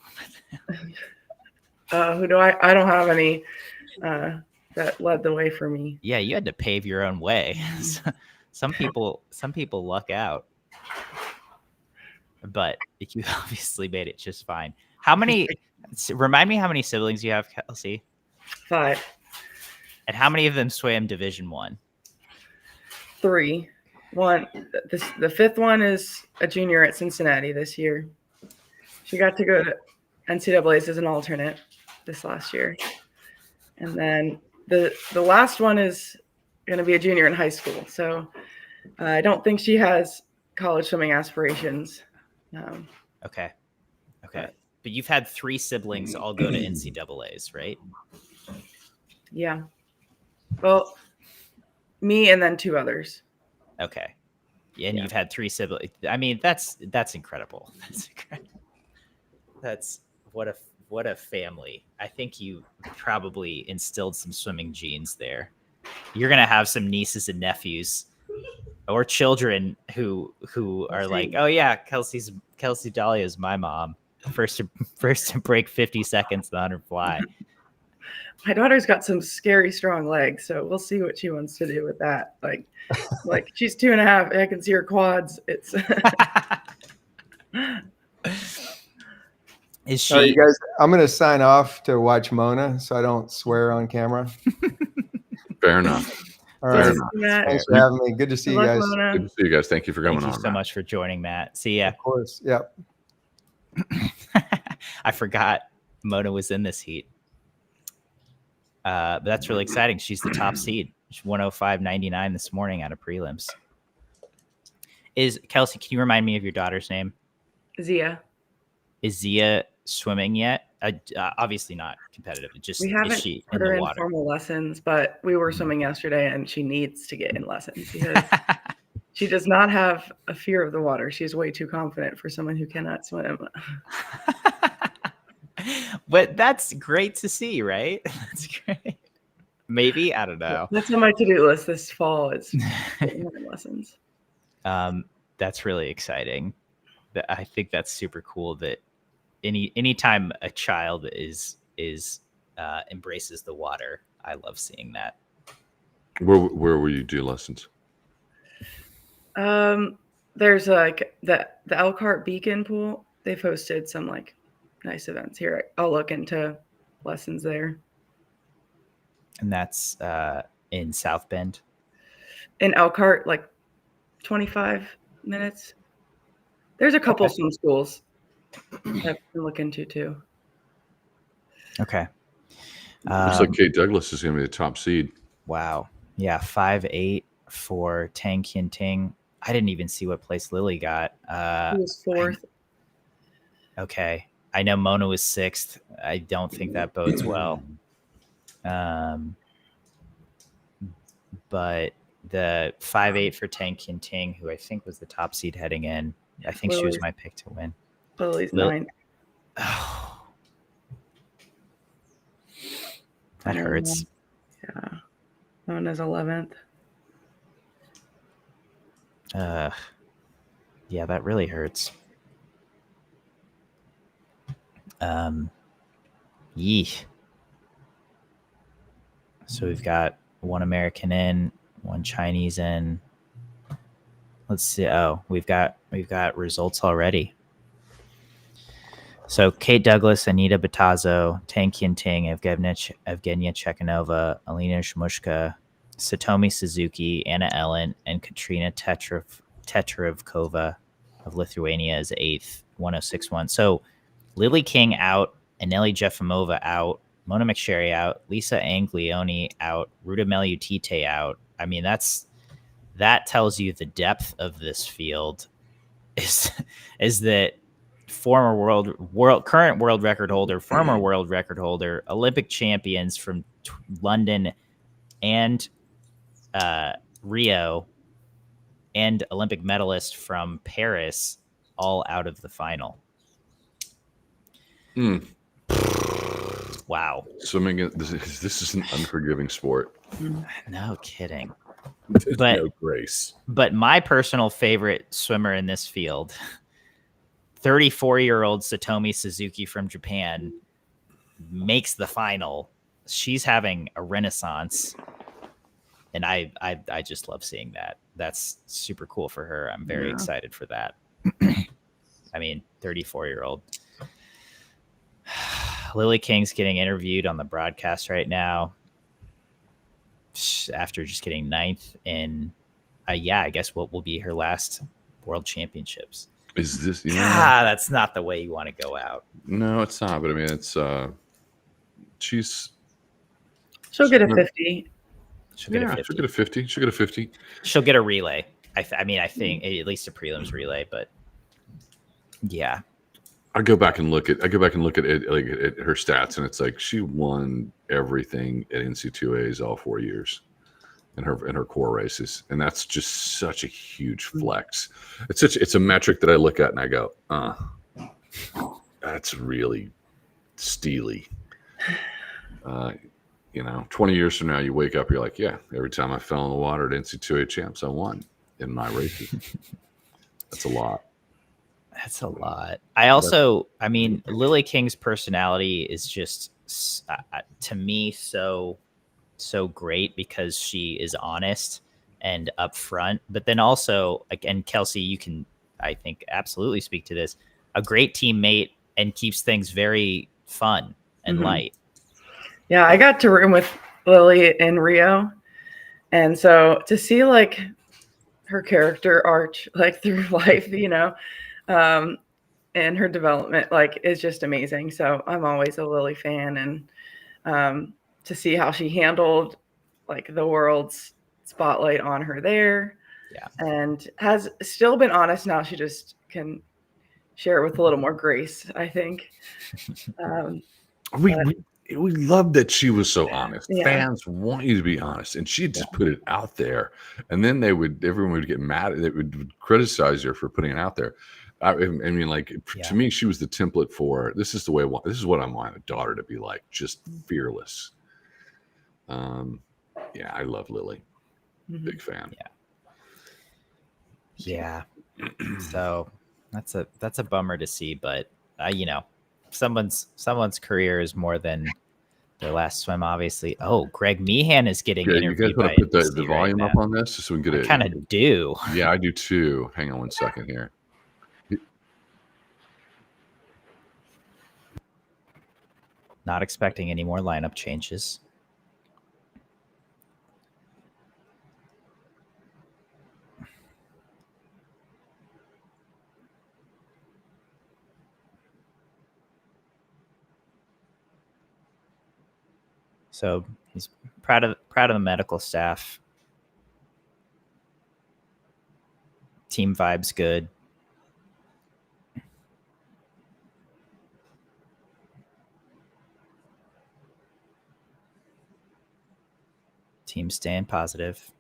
Who do I don't have any that led the way for me. Yeah, you had to pave your own way. Some people luck out, but you obviously made it just fine. How many? Remind me how many siblings you have, Kelsi? 5. And how many of them swam Division 1? 3. One. The 5th one is a junior at Cincinnati this year. She got to go to NCAA's as an alternate this last year, and then the last one is going to be a junior in high school. So I don't think she has college swimming aspirations. Okay. But you've had 3 siblings all go to NCAA's, right? Yeah. Well, me and then 2 others. Okay. And you've had 3 siblings. I mean, that's incredible. That's incredible. That's what a family. I think you probably instilled some swimming genes there. You're gonna have some nieces and nephews or children who are like, oh yeah, Kelsi Dahlia is my mom. First to break 50 seconds on her fly. My daughter's got some scary strong legs, so we'll see what she wants to do with that. Like she's 2.5. I can see her quads. It's Is she? You guys, I'm going to sign off to watch Mona so I don't swear on camera. Fair enough. All right. Matt. Thanks for having me. Good to see you guys. Mona. Good to see you guys. Thank you for coming on. Thank you so much for joining, Matt. See ya. Of course. Yep. I forgot Mona was in this heat. But that's really exciting. She's the top seed. She's 105.99 this morning out of prelims. Kelsi, can you remind me of your daughter's name? Zia. Is Zia swimming yet? Obviously not competitive. Just We haven't is she put in her the in water? formal lessons, but we were swimming yesterday, and she needs to get in lessons because she does not have a fear of the water. She's way too confident for someone who cannot swim. But that's great to see, right? That's great. Maybe, I don't know. That's on my to-do list this fall. It's getting her in lessons. That's really exciting. I think that's super cool that anytime a child is embraces the water, I love seeing that. Where will you do lessons? There's like the Elkhart Beacon pool. They've hosted some like nice events here. I'll look into lessons there. And that's in South Bend. In Elkhart, like 25 minutes. There's a couple swim schools I can look into too. Okay. Looks like Kate Douglas is going to be the top seed. Wow. Yeah, 5'8" for Tang Kien Ting. I didn't even see what place Lilly got. He was 4th. Okay. I know Mona was 6th. I don't think that bodes well. But the 5'8" for Tang Kien Ting, who I think was the top seed heading in, I think she was my pick to win. Lily's 9th. Oh. That hurts. Yeah. Mona's 11th. Yeah, that really hurts. Yeesh. So we've got one American in, one Chinese in. Let's see. Oh, we've got results already. So Kate Douglas, Anita Batazzo, Tang Kien Ting, Evgenia Chekhanova, Alina Shmushka, Satomi Suzuki, Anna Ellen, and Katrina Teterevkova of Lithuania is 8th, 106.1. So Lily King out, Aneli Jefimova out, Mona McSherry out, Lisa Anglione out, Ruta Meliutite out. I mean, that tells you the depth of this field is that current world record holder, former world record holder, Olympic champions from London and Rio, and Olympic medalist from Paris, all out of the final. Wow. Swimming, this is an unforgiving sport. No kidding. There's But- no grace. But my personal favorite swimmer in this field, 34-year-old Satomi Suzuki from Japan, makes the final. She's having a renaissance, and I just love seeing that. That's super cool for her. I'm very excited for that. I mean, 34-year-old. Lilly King's getting interviewed on the broadcast right now after just getting 9th in, I guess what will be her last World Championships. Is this? That's not the way you want to go out. No, it's not. But I mean, it's she'll get a 50. She'll get a 50. She'll get a 50. She'll get a relay. I think at least a prelims relay, but yeah. I go back and look at it, like at her stats, and it's like she won everything at NC2As all 4 years in her core races, and that's just such a huge flex. It's a metric that I look at and I go, that's really steely. 20 years from now, you wake up, you're like, yeah, every time I fell in the water at NC2A champs, I won in my races. That's a lot. That's a lot. I mean, Lilly King's personality is just, to me, so great because she is honest and upfront. But then also, again, Kelsi, you can, I think, absolutely speak to this. A great teammate and keeps things very fun and light. Yeah, I got to room with Lilly in Rio, and so to see like her character arch like through life, and her development is just amazing. So I'm always a Lilly fan, and to see how she handled like the world's spotlight on her there, and has still been honest. Now she just can share it with a little more grace, I think. We love that she was so honest. Fans want you to be honest, and she just put it out there. And then everyone would get mad. They would criticize her for putting it out there. I mean, to me, she was the template for this is the way. This is what I want a daughter to be like, just fearless. I love Lilly. Big fan. Yeah. So that's a bummer to see, but someone's career is more than their last swim, obviously. Oh, Greg Meehan is getting interviewed. You guys want to put the volume up on this so we can get it? I kind of do. Yeah, I do too. Hang on one second here. Not expecting any more lineup changes. So he's proud of the medical staff. Team vibe's good. Team staying positive.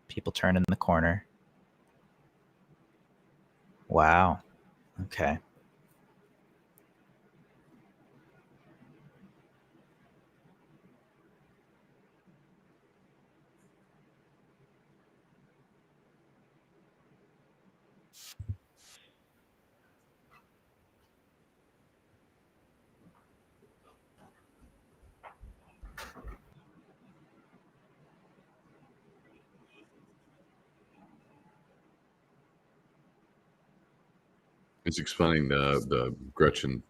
People turning the corner. Wow. Okay. It's explaining the Gretchen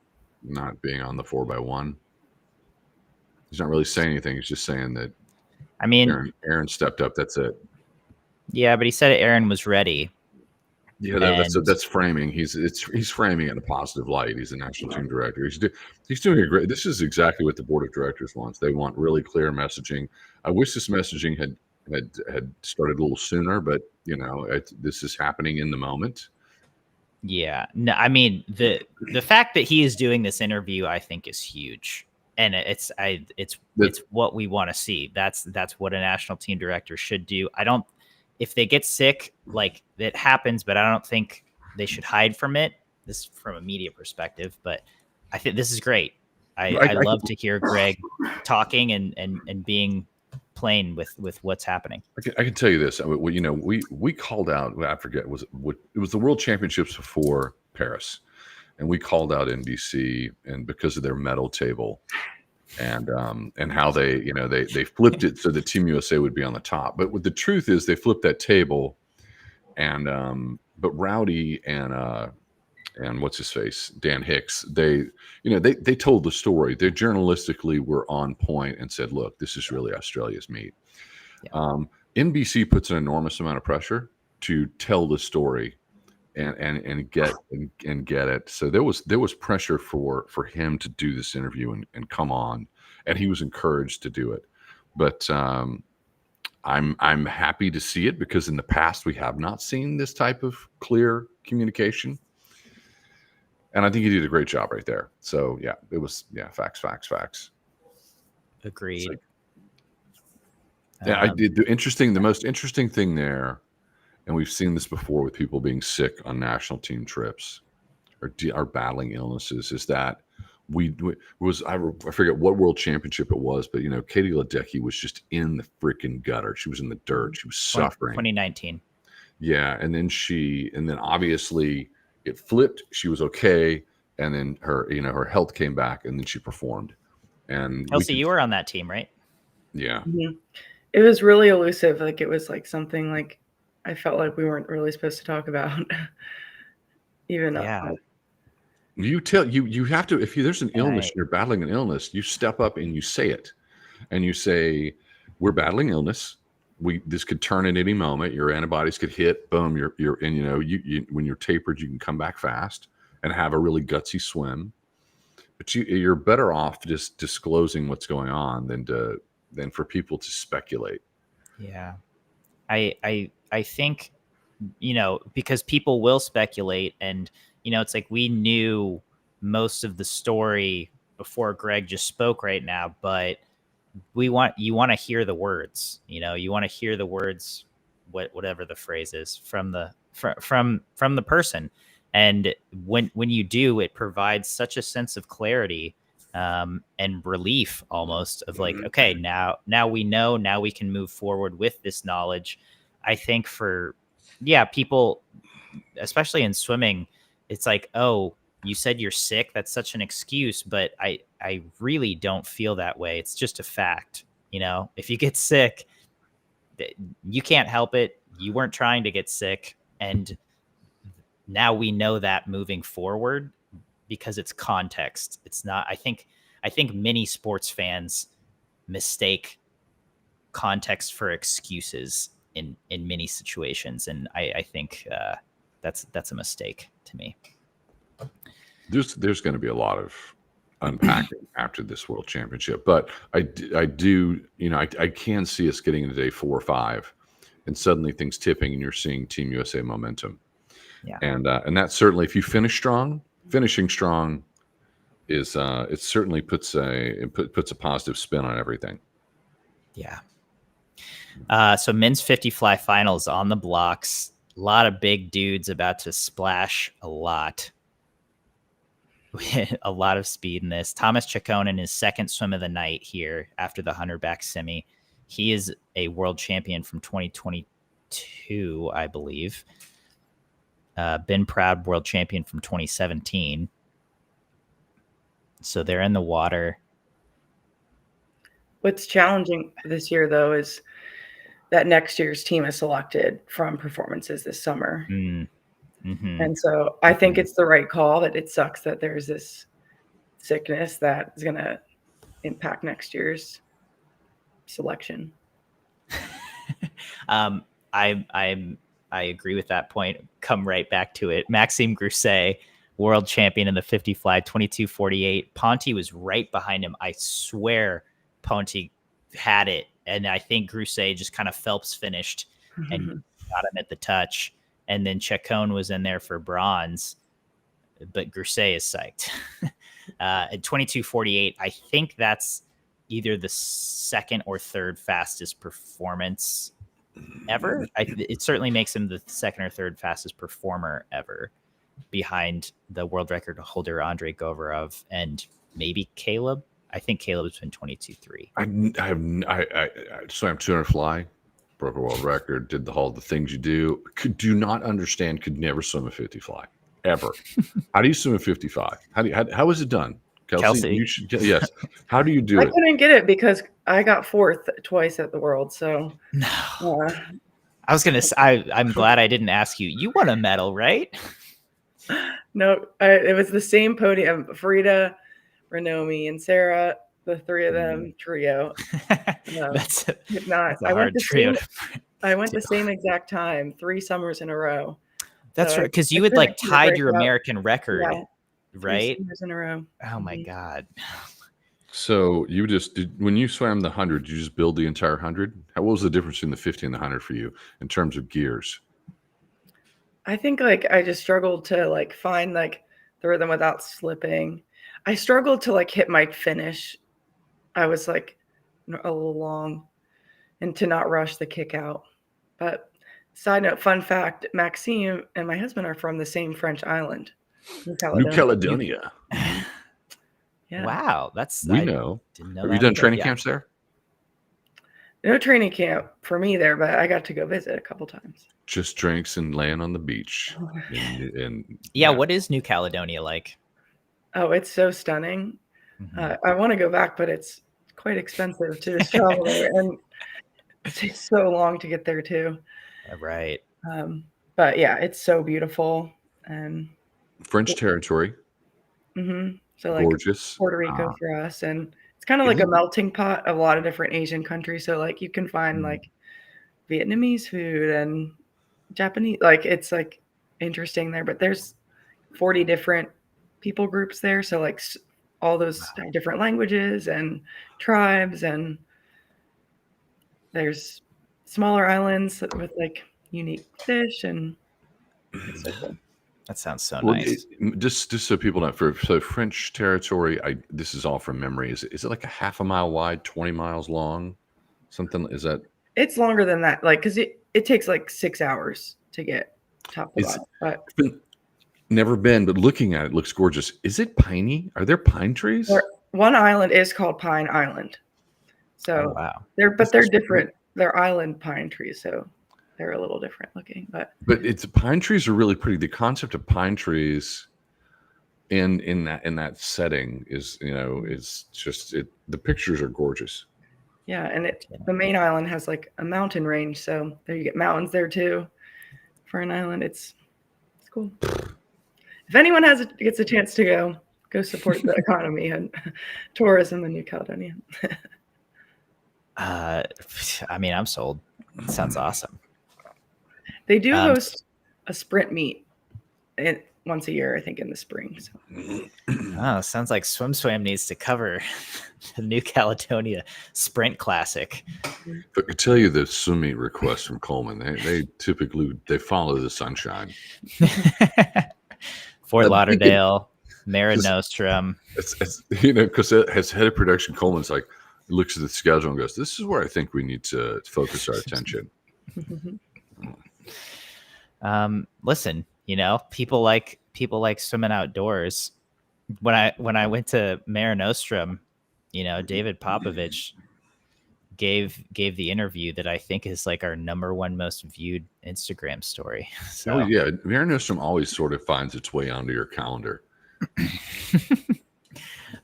not being on the 4x1. He's not really saying anything. He's just saying that. I mean, Aaron stepped up. That's it. Yeah, but he said Aaron was ready. Yeah, that's framing. He's framing it in a positive light. He's a national team director. He's doing a great. This is exactly what the board of directors wants. They want really clear messaging. I wish this messaging had started a little sooner, but this is happening in the moment. Yeah, no, I mean the fact that he is doing this interview, I think, is huge, and it's what we want to see. That's what a national team director should do. If they get sick, it happens, but I don't think they should hide from it. This from a media perspective, but I think this is great. I love to hear Greg talking and being plain with what's happening. I can tell you this. We called out. I forget. It was the World Championships before Paris, and we called out NBC, and because of their medal table, and how they flipped it so that Team USA would be on the top. But the truth is, they flipped that table, and but Rowdy and what's his face, Dan Hicks, they told the story. They journalistically were on point and said, look, this is really Australia's meet. Yeah. NBC puts an enormous amount of pressure to tell the story and get it. So there was pressure for him to do this interview and come on, and he was encouraged to do it. But I'm happy to see it, because in the past we have not seen this type of clear communication. And I think he did a great job right there. So yeah, it was facts. Agreed. So, yeah, I did. The most interesting thing there, and we've seen this before with people being sick on national team trips or battling illnesses, is that I forget what world championship it was, but Katie Ledecky was just in the freaking gutter. She was in the dirt. She was suffering. 2019. Yeah, and then obviously it flipped. She was okay, and then her health came back, and then she performed. And Kelsi, you were on that team, right? Yeah. Mm-hmm. It was really elusive. Like, it was like something like I felt like we weren't really supposed to talk about. Even yeah. You have to, if there's an illness, you're battling an illness, you step up and you say it, and you say, we're battling illness. This could turn at any moment. Your antibodies could hit. Boom. You're and when you're tapered, you can come back fast and have a really gutsy swim. But you're better off just disclosing what's going on than for people to speculate. Yeah, I think because people will speculate, and it's like we knew most of the story before Greg just spoke right now, but you want to hear the words. You want to hear the words, whatever the phrase is, from the person. And when you do, it provides such a sense of clarity and relief, almost, of like, okay, now we know, now we can move forward with this knowledge. I think for people, especially in swimming, it's like, oh, you said you're sick. That's such an excuse, but I really don't feel that way. It's just a fact. If you get sick, you can't help it. You weren't trying to get sick. And now we know that moving forward, because it's context. It's not, I think many sports fans mistake context for excuses in many situations. And I think that's a mistake to me. There's going to be a lot of unpacking after this World Championship, but I do, I can see us getting into day 4 or 5, and suddenly things tipping, and you're seeing Team USA momentum. Yeah, and that certainly, if you finishing strong is it certainly puts a positive spin on everything. Yeah. So men's 50 fly finals on the blocks. A lot of big dudes about to splash a lot. A lot of speed in this. Thomas Chacon in his second swim of the night here after the 100-back semi. He is a world champion from 2022, I believe. Ben Proud, world champion from 2017. So they're in the water. What's challenging this year, though, is that next year's team is selected from performances this summer. Mm-hmm. And so I think it's the right call. That it sucks that there's this sickness that is going to impact next year's selection. I agree with that point. Come right back to it. Maxime Grousset, world champion in the 50 fly, 22:48. Ponty was right behind him. I swear Ponty had it. And I think Grousset just kind of Phelps finished and got him at the touch. And then Chacon was in there for bronze. But Grousset is psyched. At 22:48, I think that's either the second or third fastest performance ever. It certainly makes him the second or third fastest performer ever, behind the world record holder Andrei Govorov and maybe Caleb. I think Caleb's been 22.3. I swam 200 fly, broke a world record, did the things you do. Do not understand. Could never swim a 50 fly ever. How do you swim a 55? How is it done? Kelsi, you should yes. How do you do it? I couldn't get it because I got 4th twice at the world. So no, I was gonna. I'm glad I didn't ask you. You won a medal, right? No, it was the same podium. Frida, Renomi, and Sarah, the 3 of them trio. That's not. a hard trio. I went the same exact time, 3 summers in a row. That's so right, because you had like tied your American record, right? 3 summers in a row. Oh my god! So you when you swam the 100, you just build the entire 100. What was the difference between the 50 and the 100 for you in terms of gears? I think like I just struggled to like find like the rhythm without slipping. I struggled to like hit my finish. I was like a little long, and to not rush the kick out. But side note, fun fact: Maxime and my husband are from the same French island, New Caledonia. Yeah. Wow, we know. Have you done training camps there? No training camp for me there, but I got to go visit a couple times. Just drinks and laying on the beach. What is New Caledonia like? Oh, it's so stunning. I want to go back, but it's quite expensive to just travel there, and it takes so long to get there too. Right. But yeah, it's so beautiful and French territory. So like gorgeous. Puerto Rico for us, and it's kind of like a melting pot of a lot of different Asian countries. So like you can find like Vietnamese food and Japanese, like it's like interesting there. But there's 40 different people groups there, so like all those different languages and tribes, and there's smaller islands with like unique fish, and it's so cool. That sounds so nice. Just so people know, so French territory, this is all from memory. Is it like a half a mile wide, 20 miles long? Something is that? It's longer than that, like because it takes like 6 hours to get top to bottom. But never been, but looking at it looks gorgeous. Is it piney? Are there pine trees? One island is called Pine Island. So they're different. They're island pine trees, so they're a little different looking. But it's pine trees are really pretty. The concept of pine trees in that setting is, it's just the pictures are gorgeous. Yeah, and the main island has like a mountain range, so there you get mountains there too. For an island, it's cool. If anyone gets a chance to go support the economy and tourism in New Caledonia. I mean, I'm sold. It sounds awesome. They do host a sprint meet once a year, I think, in the spring. So. Sounds like SwimSwam needs to cover the New Caledonia Sprint Classic. I could tell you the swim meet requests from Coleman. They typically follow the sunshine. Fort Lauderdale, Mare Nostrum. It's because as head of production, Coleman's like looks at the schedule and goes, "This is where I think we need to focus our attention." Listen, people like swimming outdoors. When I went to Mare Nostrum, David Popovich gave the interview that I think is like our #1 most viewed Instagram story. So yeah, Mare Nostrum always sort of finds its way onto your calendar.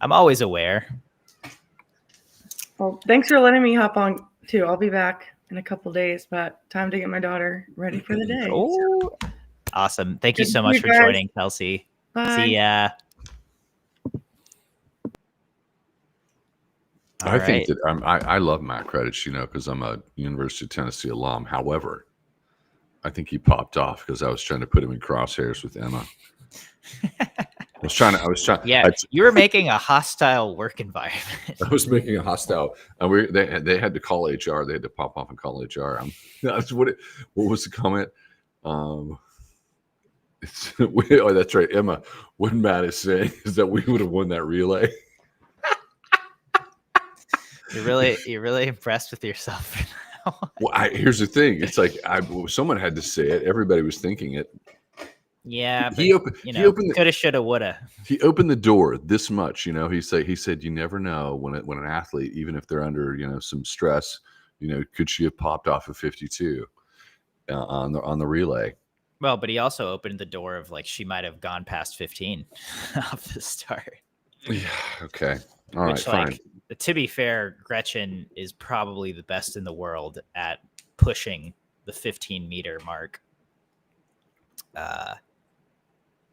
I'm always aware. Well, thanks for letting me hop on too. I'll be back in a couple days, but time to get my daughter ready for the day. Oh, awesome. Thank you so much for joining, Kelsi. Bye. See ya. I think that I love Matt Kredich, because I'm a University of Tennessee alum. However, I think he popped off because I was trying to put him in crosshairs with Emma. I was trying. Yeah, you were making a hostile work environment. I was making a hostile. They had to call HR. They had to pop off and call HR. That's what was the comment? That's right, Emma. What Matt is saying is that we would have won that relay. You're really impressed with yourself now. Well, here's the thing. It's like someone had to say it. Everybody was thinking it. Yeah, but he opened. He opened. Coulda, shoulda, woulda. He opened the door this much. He said you never know when an athlete, even if they're under some stress, could she have popped off a 52 on the relay? Well, but he also opened the door of she might have gone past 15 off the start. Yeah. Okay. All right. Fine. To be fair, Gretchen is probably the best in the world at pushing the 15-meter mark.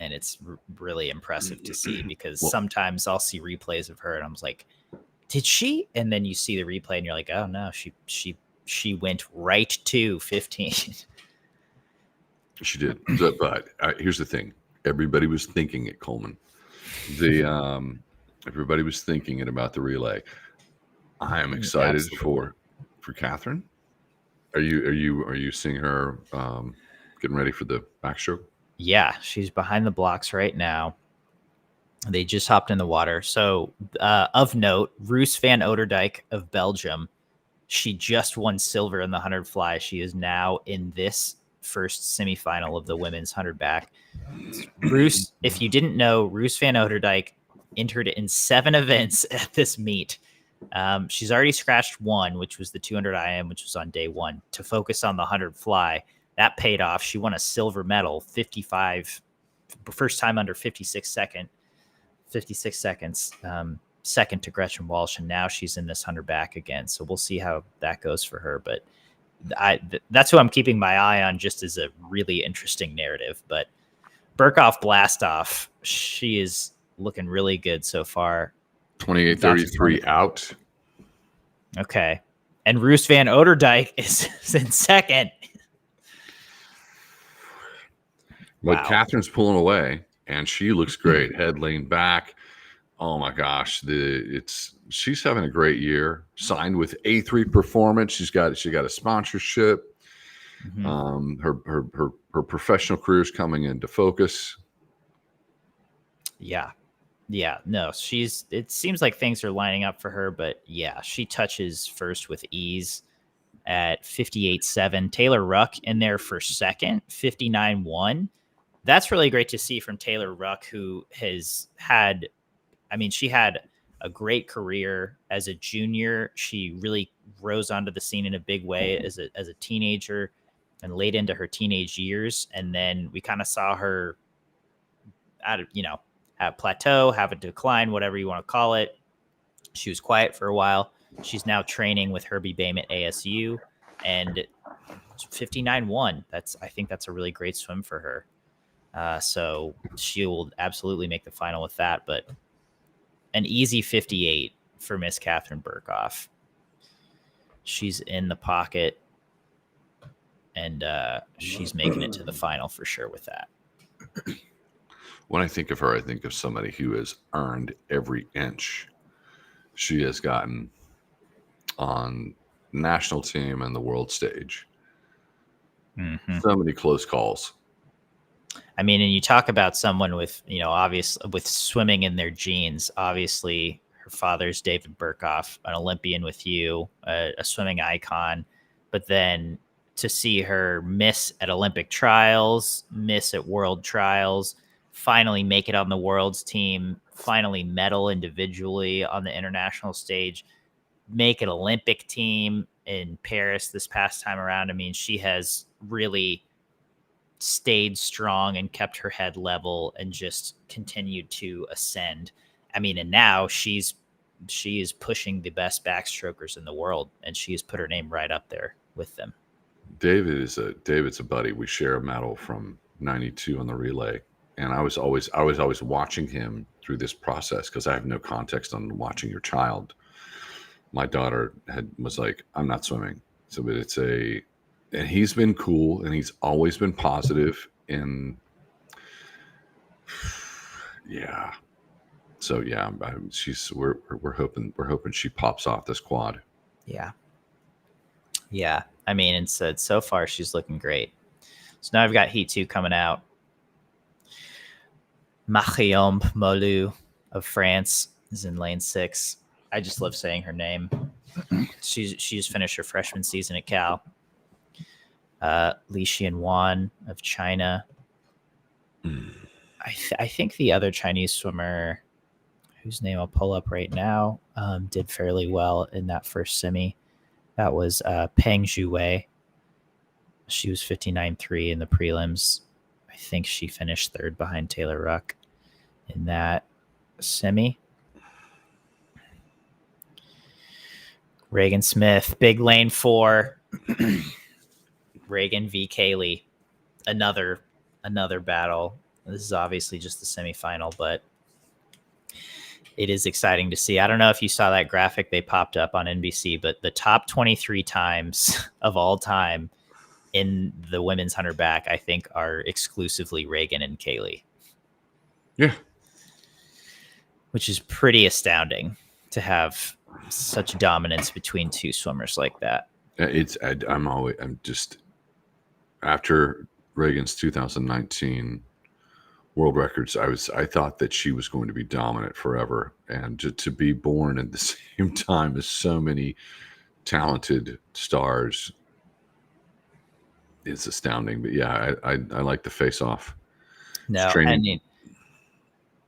And it's really impressive to see because sometimes I'll see replays of her and I'm like, did she? And then you see the replay and you're like, oh no, she went right to 15. She did. But here's the thing. Everybody was thinking it, Coleman. Everybody was thinking it about the relay. I am excited for Catherine. Are you seeing her getting ready for the backstroke? Yeah, she's behind the blocks right now. They just hopped in the water. So, of note, Roos van Ouderdijk of Belgium. She just won silver in the 100 fly. She is now in this first semifinal of the women's 100 back. Roos, if you didn't know, Roos van Ouderdijk entered in 7 events at this meet. She's already scratched 1, which was the 200 IM, which was on day 1, to focus on the 100 fly. That paid off. She won a silver medal, 55, first time under 56 seconds, second to Gretchen Walsh, and now she's in this 100 back again. So we'll see how that goes for her. But that's who I'm keeping my eye on, just as a really interesting narrative. But Burkhoff Blastoff, she is looking really good so far. 28:33 out. Okay, and Roos van Ouderdijk is in second. But wow. Catherine's pulling away, and she looks great. Head leaned back. Oh my gosh, she's having a great year. Signed with A3 Performance. She got a sponsorship. Mm-hmm. Her professional career is coming into focus. Yeah. No, it seems like things are lining up for her, but yeah, she touches first with ease at 58.7. Taylor Ruck in there for second, 59.1. That's really great to see from Taylor Ruck, who has had, she had a great career as a junior. She really rose onto the scene in a big way as a teenager and late into her teenage years. And then we kind of saw her have a plateau, have a decline, whatever you want to call it. She was quiet for a while. She's now training with Herbie Bame at ASU, and 59.1. I think that's a really great swim for her. So she will absolutely make the final with that, but an easy 58 for Miss Catherine Burkhoff. She's in the pocket, and she's making it to the final for sure with that. When I think of her, I think of somebody who has earned every inch she has gotten on national team and the world stage. Mm-hmm. So many close calls. And you talk about someone with, with swimming in their genes. Obviously, her father's David Burkhoff, an Olympian with you, a swimming icon. But then to see her miss at Olympic trials, miss at world trials, finally make it on the world's team, finally medal individually on the international stage, make an Olympic team in Paris this past time around. She has really stayed strong and kept her head level and just continued to ascend. And now she is pushing the best backstrokers in the world, and she has put her name right up there with them. David's a buddy. We share a medal from 92 on the relay. And I was always watching him through this process because I have no context on watching your child. My daughter was like, I'm not swimming. So, but and he's been cool and he's always been positive. And yeah. So yeah, we're hoping she pops off this quad. Yeah. Yeah. And so far she's looking great. So now I've got Heat 2 coming out. McKeon Molu of France is in lane 6. I just love saying her name. She's finished her freshman season at Cal. Li Xianwan of China. I think the other Chinese swimmer, whose name I'll pull up right now, did fairly well in that first semi. That was Peng Zhuwei. She was 59.3 in the prelims. I think she finished third behind Taylor Ruck in that semi. Reagan Smith, big lane 4. Reagan v. Kaylee. Another battle. This is obviously just the semifinal, but it is exciting to see. I don't know if you saw that graphic they popped up on NBC, but the top 23 times of all time in the women's 100 back, I think, are exclusively Reagan and Kaylee. Yeah. Which is pretty astounding to have such dominance between two swimmers like that. I'm just, after Reagan's 2019 world records, I thought that she was going to be dominant forever, and to be born at the same time as so many talented stars is astounding. But yeah, I like the face off. No, I mean,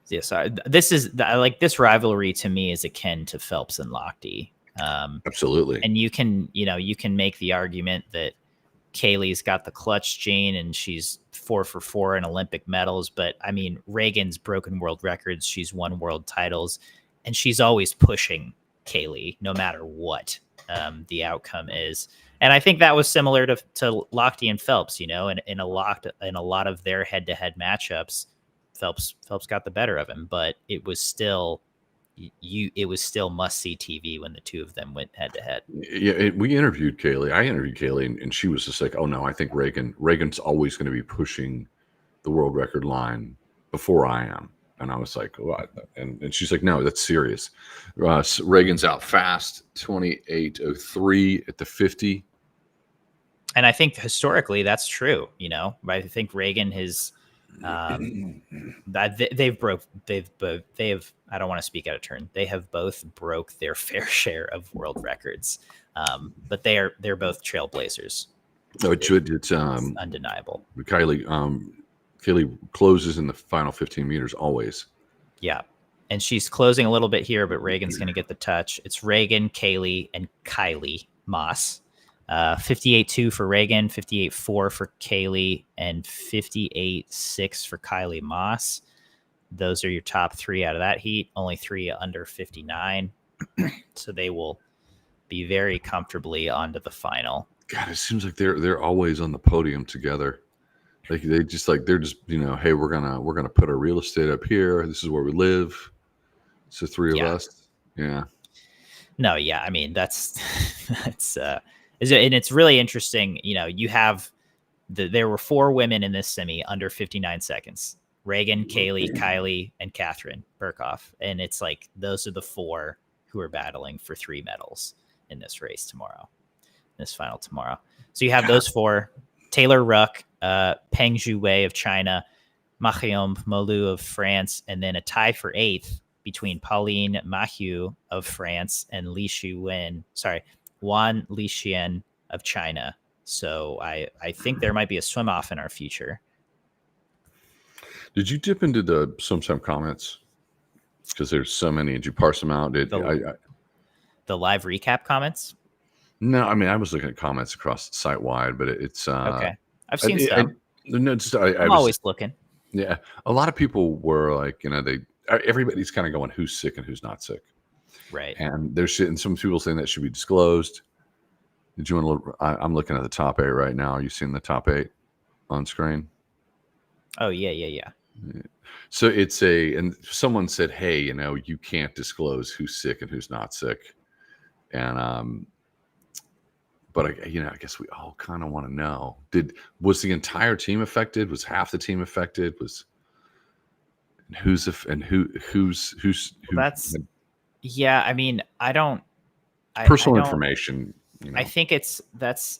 yes, this rivalry to me is akin to Phelps and Lochte. Absolutely. And you can make the argument that Kaylee's got the clutch gene and she's 4 for 4 in Olympic medals. But I mean, Reagan's broken world records. She's won world titles, and she's always pushing Kaylee no matter what the outcome is. And I think that was similar to Lochte and Phelps, in a lot of their head-to-head matchups. Phelps got the better of him, but it was still must-see TV when the two of them went head-to-head. Yeah, we interviewed Kaylee. I interviewed Kaylee, and she was just like, "Oh no, I think Reagan's always going to be pushing the world record line before I am." And I was like, "What?" And she's like, "No, that's serious. Reagan's out fast, 28:03 at the 50." And I think historically that's true. I think Reagan has. They've I don't want to speak out of turn. They have both broke their fair share of world records, but they're both trailblazers. No, it's undeniable. Kaylee closes in the final 15 meters always. Yeah, and she's closing a little bit here, but Reagan's going to get the touch. It's Reagan, Kaylee, and Kylie Moss. 58.2 for Reagan, 58.4 for Kaylee, and 58.6 for Kylie Moss. Those are your top 3 out of that heat. Only 3 under 59. So they will be very comfortably onto the final. God, it seems like they're always on the podium together. Like they're just hey, we're gonna put our real estate up here. This is where we live. It's the 3 of us. Yeah. No, yeah. I mean, that's and it's really interesting. You have there were 4 women in this semi under 59 seconds: Reagan, Kaylee, Kylie, and Catherine Burkhoff. And it's like those are the 4 who are battling for 3 medals in this race tomorrow, this final tomorrow. So you have those 4: Taylor Ruck, Peng Zhuwei of China, McKeon Molu of France, and then a tie for 8th between Pauline Mahieu of France and Wan Lixian of China. So I think there might be a swim off in our future. Did you dip into the SwimSwam comments? Because there's so many. Did you parse them out? The live recap comments? No, I mean, I was looking at comments across site wide, but it's okay. I've seen some. I'm always looking. Yeah, a lot of people were like, everybody's kind of going, who's sick and who's not sick, right? And there's and some people saying that should be disclosed. Did you want to look? I'm looking at the top 8 right now. Are you seeing the top 8 on screen? Oh yeah. So and someone said, hey, you can't disclose who's sick and who's not sick, and but I guess we all kind of want to know. Was the entire team affected? Was half the team affected? Who's that's yeah. I mean, I don't personal information. I think that's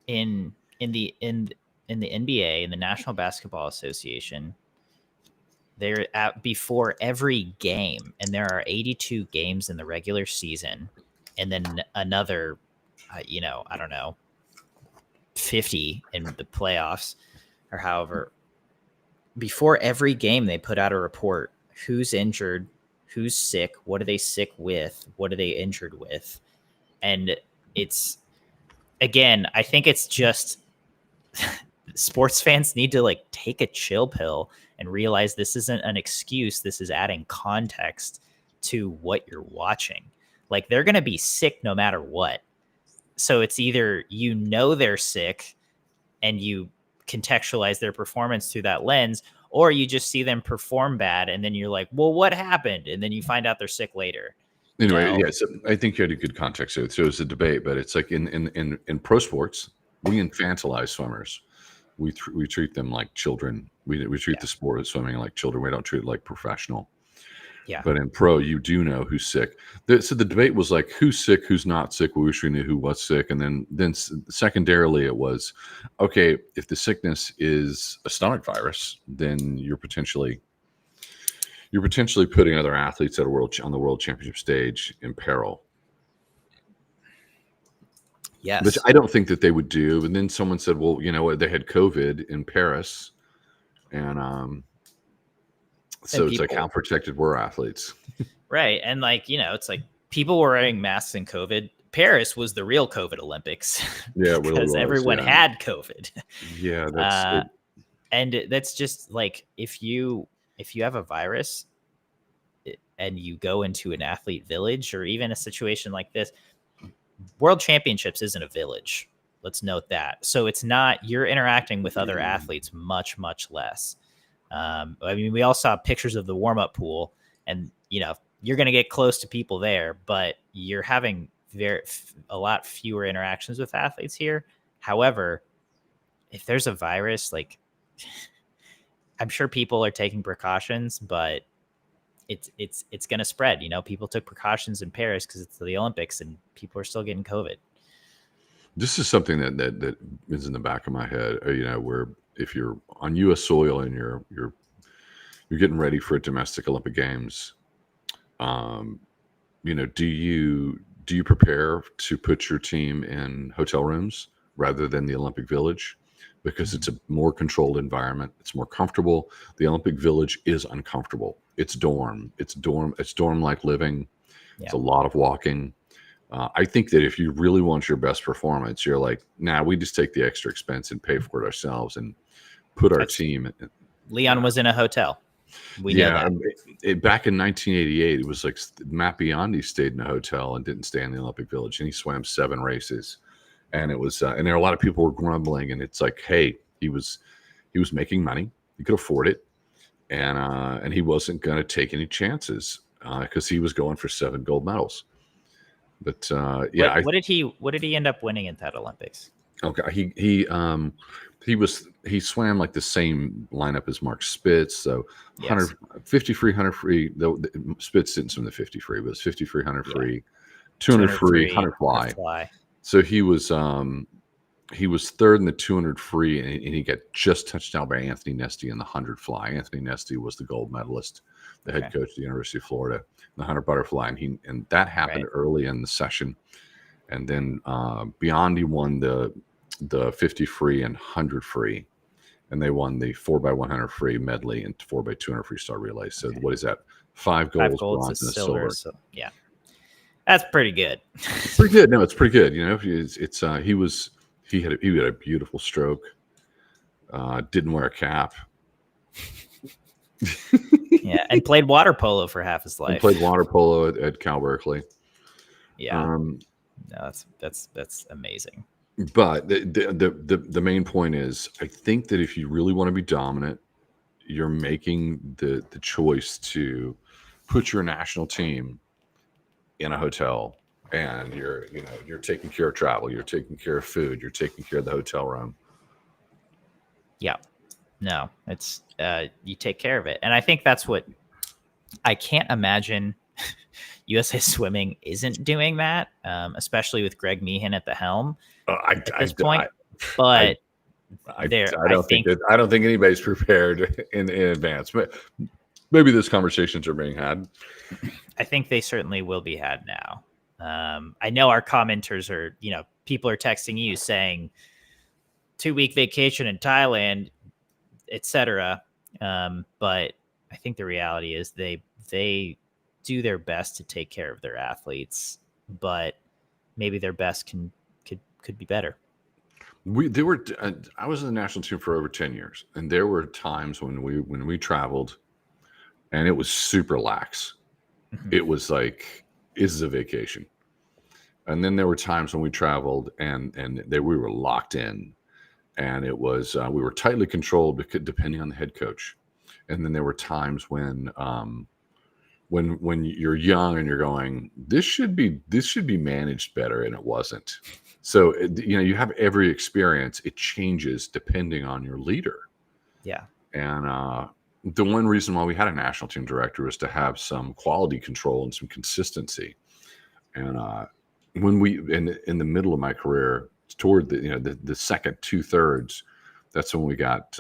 in the NBA, in the National Basketball Association. They're before every game, and there are 82 games in the regular season, and then another, I don't know, 50 in the playoffs, or however before every game, they put out a report: who's injured, who's sick, what are they sick with, what are they injured with, and it's, again, I think it's just sports fans need to like take a chill pill and realize this isn't an excuse. This is adding context to what you're watching. Like, they're going to be sick no matter what. So it's either, they're sick and you contextualize their performance through that lens, or you just see them perform bad and then you're like, well, what happened? And then you find out they're sick later. Anyway, yeah, so I think you had a good context. So it was a debate, but it's like in pro sports, we infantilize swimmers. We treat them like children. We treat the sport of swimming like children. We don't treat it like professional. Yeah. But in pro, you do know who's sick. So the debate was like, who's sick, who's not sick. We wish we knew who was sick. And then secondarily, it was, okay, if the sickness is a stomach virus, then you're potentially putting other athletes on the world championship stage in peril. Yes. Which I don't think that they would do. And then someone said, well, you know what? They had COVID in Paris. And so it's like, how protected were athletes? Right. And like, it's like people were wearing masks in COVID. Paris was the real COVID Olympics. Yeah, because everyone had COVID. Yeah. That's and that's just like, if you have a virus and you go into an athlete village, or even a situation like this, World Championships isn't a village. Let's note that. So it's not, you're interacting with other athletes much, much less. I mean, we all saw pictures of the warm-up pool, and, you're going to get close to people there, but you're having a lot fewer interactions with athletes here. However, if there's a virus, like, I'm sure people are taking precautions, but it's going to spread. People took precautions in Paris because it's the Olympics, and people are still getting COVID. This is something that is in the back of my head. Where if you're on U.S. soil and you're getting ready for a domestic Olympic Games, do you prepare to put your team in hotel rooms rather than the Olympic Village? Because it's a more controlled environment. It's more comfortable. The Olympic Village is uncomfortable. It's dorm-like living. Yeah. It's a lot of walking. I think that if you really want your best performance, you're like, nah, we just take the extra expense and pay for it ourselves and put our team. Leon was in a hotel. We know that. Back in 1988, it was like Matt Biondi stayed in a hotel and didn't stay in the Olympic Village, and he swam 7 races. And it was, and there are a lot of people were grumbling, and it's like, hey, he was making money, he could afford it, and he wasn't going to take any chances because he was going for 7 gold medals. But yeah, what did he end up winning at that Olympics? Okay, he swam like the same lineup as Mark Spitz, so 50 free, 100 free. Though Spitz didn't swim the 50 free, but it was 50 free, 100 free, 200 free, 100 fly. So he was 3rd in the 200 free, and he got just touched out by Anthony Nesty in the 100 fly. Anthony Nesty was the gold medalist, the head coach of the University of Florida, the 100 butterfly, and that happened early in the session. And then Biondi won the 50 free and 100 free, and they won the 4x100 free medley and 4x200 freestyle relay. So what is that? 5 golds, bronze, and a silver. So, yeah. That's pretty good. Pretty good. No, it's pretty good. He had a beautiful stroke. Didn't wear a cap. Yeah, and played water polo for half his life. And played water polo at Cal Berkeley. Yeah. No, that's amazing. But the main point is, I think that if you really want to be dominant, you're making the choice to put your national team in a hotel, and you're taking care of travel, you're taking care of food, you're taking care of the hotel room. Yeah. No, it's you take care of it. And I think that's what I can't imagine USA Swimming isn't doing that, especially with Greg Meehan at the helm at this point. But I don't think anybody's prepared in advance. But maybe those conversations are being had. I think they certainly will be had now. I know our commenters are, people are texting you saying 2-week vacation in Thailand, etc. But I think the reality is they do their best to take care of their athletes, but maybe their best could be better. I was in the national team for over 10 years, and there were times when we traveled, and it was super lax. Mhm. It was like, this is a vacation. And then there were times when we traveled and we were locked in, and it was we were tightly controlled depending on the head coach. And then there were times when you're young and you're going, this should be managed better, and it wasn't. So you have every experience. It changes depending on your leader. Yeah. And the one reason why we had a national team director was to have some quality control and some consistency. And when we in the middle of my career, toward the second 2/3, that's when we got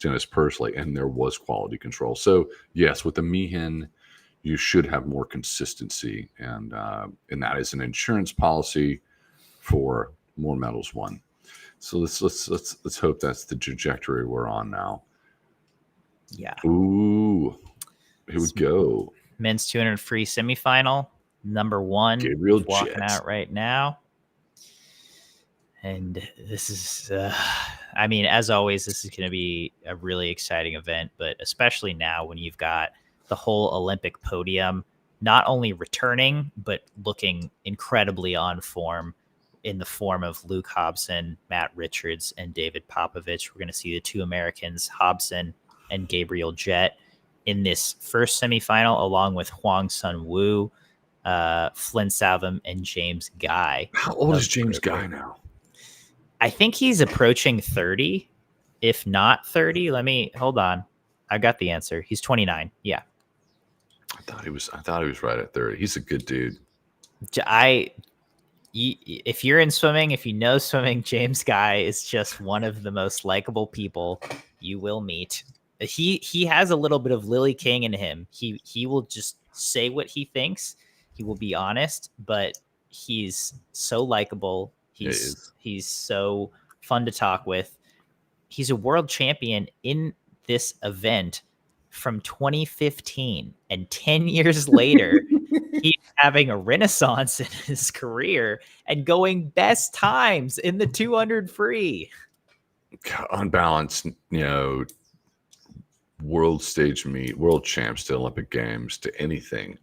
Dennis Pursley, and there was quality control. So yes, with the Meehan, you should have more consistency, and that is an insurance policy for more medals won. So let's hope that's the trajectory we're on now. Yeah. Ooh, here we go. Men's 200 free semifinal. Number 1 Gabriel walking Jett out right now. And this is, I mean, as always, this is going to be a really exciting event, but especially now when you've got the whole Olympic podium not only returning, but looking incredibly on form in the form of Luke Hobson, Matt Richards, and David Popovich. We're going to see the two Americans, Hobson and Gabriel Jett, in this first semifinal, along with Hwang Sun Woo, Flynn Southam, and James Guy. How old is James Guy now? I think he's approaching 30, if not 30. Hold on. I got the answer. He's 29. Yeah. I thought he was right at 30. He's a good dude. If you're in swimming, if you know swimming, James Guy is just one of the most likable people you will meet. He has a little bit of Lilly King in him. He will just say what he thinks. He will be honest, but he's so likable. He's so fun to talk with. He's a world champion in this event from 2015, and 10 years later, he's having a renaissance in his career and going best times in the 200 free. On balance, world stage meet, world champs to Olympic Games to anything.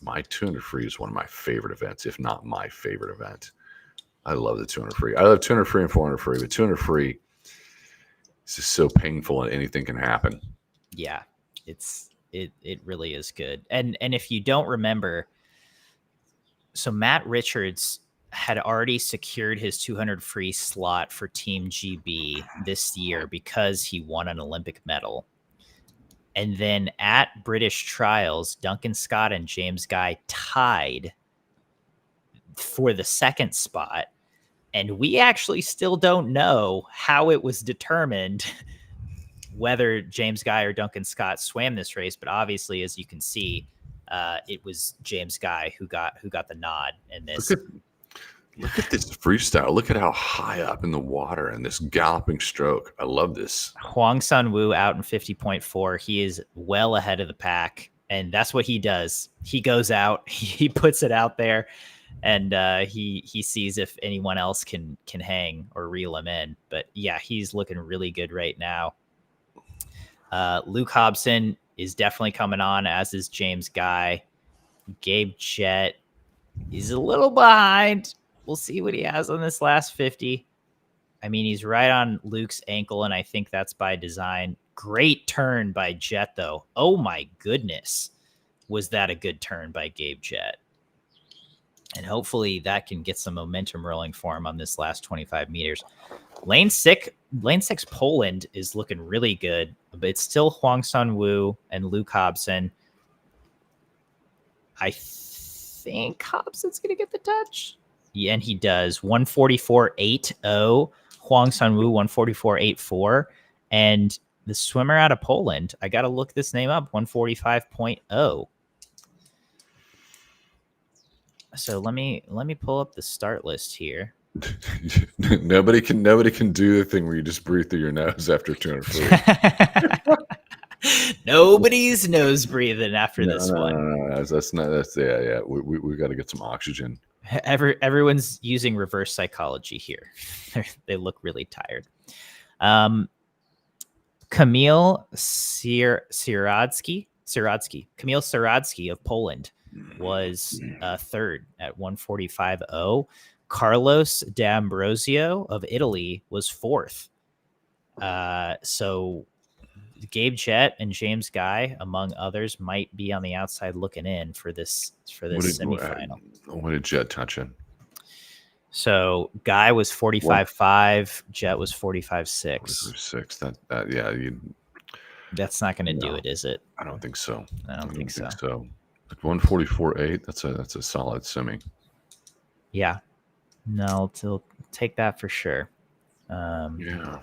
My 200 free is one of my favorite events, if not my favorite event. I love the 200 free. I love 200 free and 400 free, but 200 free is just so painful, and anything can happen. Yeah, it really is good. And if you don't remember, so Matt Richards had already secured his 200 free slot for Team GB this year because he won an Olympic medal. And then at British trials, Duncan Scott and James Guy tied for the second spot. And we actually still don't know how it was determined whether James Guy or Duncan Scott swam this race. But obviously, as you can see, it was James Guy who got the nod in this. Look at this freestyle. Look at how high up in the water and this galloping stroke. I love this. Hwang Sun Woo out in 50.4. He is well ahead of the pack, and that's what he does. He goes out, he puts it out there, and he sees if anyone else can hang or reel him in. But yeah, he's looking really good right now. Luke Hobson is definitely coming on, as is James Guy. Gabe Jett is a little behind. We'll see what he has on this last 50. I mean, he's right on Luke's ankle, and I think that's by design. Great turn by Jett, though. Oh, my goodness. Was that a good turn by Gabe Jett? And hopefully that can get some momentum rolling for him on this last 25 meters. Lane 6 Poland is looking really good, but it's still Hwang Sun Woo and Luke Hobson. I think Hobson's going to get the touch. Yeah, and he does. 144.80. Hwang Sun Woo 144.84. And the swimmer out of Poland, I got to look this name up, 145.0. So let me pull up the start list here. Nobody can do the thing where you just breathe through your nose after 200 free. Nobody's nose breathing after this one. No. That's not. That's yeah. We got to get some oxygen. Everyone's using reverse psychology here. They look really tired. Kamil Siradsky of Poland was third at 145.0. Carlos D'Ambrosio of Italy was fourth. So Gabe Jett and James Guy, among others, might be on the outside looking in for this semifinal. What did Jett touch in? So Guy was 45.5, Jett was 45.6. 45.6. That yeah. That's not going to do it, is it? I don't think so. I don't think so. 144.8. That's a solid semi. Yeah. No, to take that for sure. Yeah.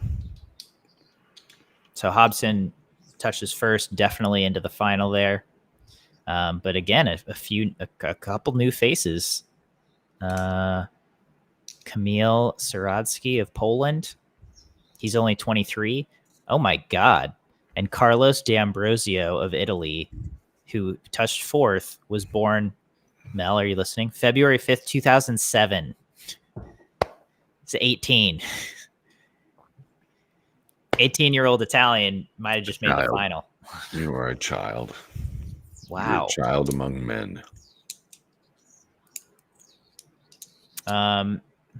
So Hobson touches first, definitely into the final there. But again, a couple new faces. Kamil Siradsky of Poland. He's only 23. Oh my God. And Carlos D'Ambrosio of Italy, who touched fourth, was born, Mel, are you listening? February 5th, 2007. He's 18. 18-year-old Italian might have just made the final. You are a child. Wow. You're a child among men.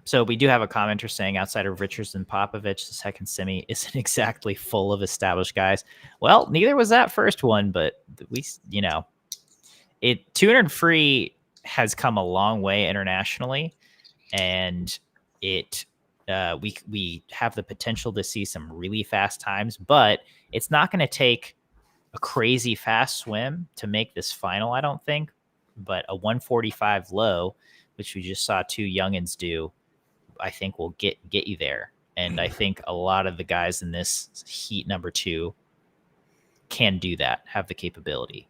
So we do have a commenter saying outside of Richards and Popovich, the second semi isn't exactly full of established guys. Well, neither was that first one, but 200 free has come a long way internationally, and we have the potential to see some really fast times, but it's not going to take a crazy fast swim to make this final, I don't think. But a 145 low, which we just saw two youngins do, I think will get you there. And I think a lot of the guys in this heat number 2 can do that, have the capability.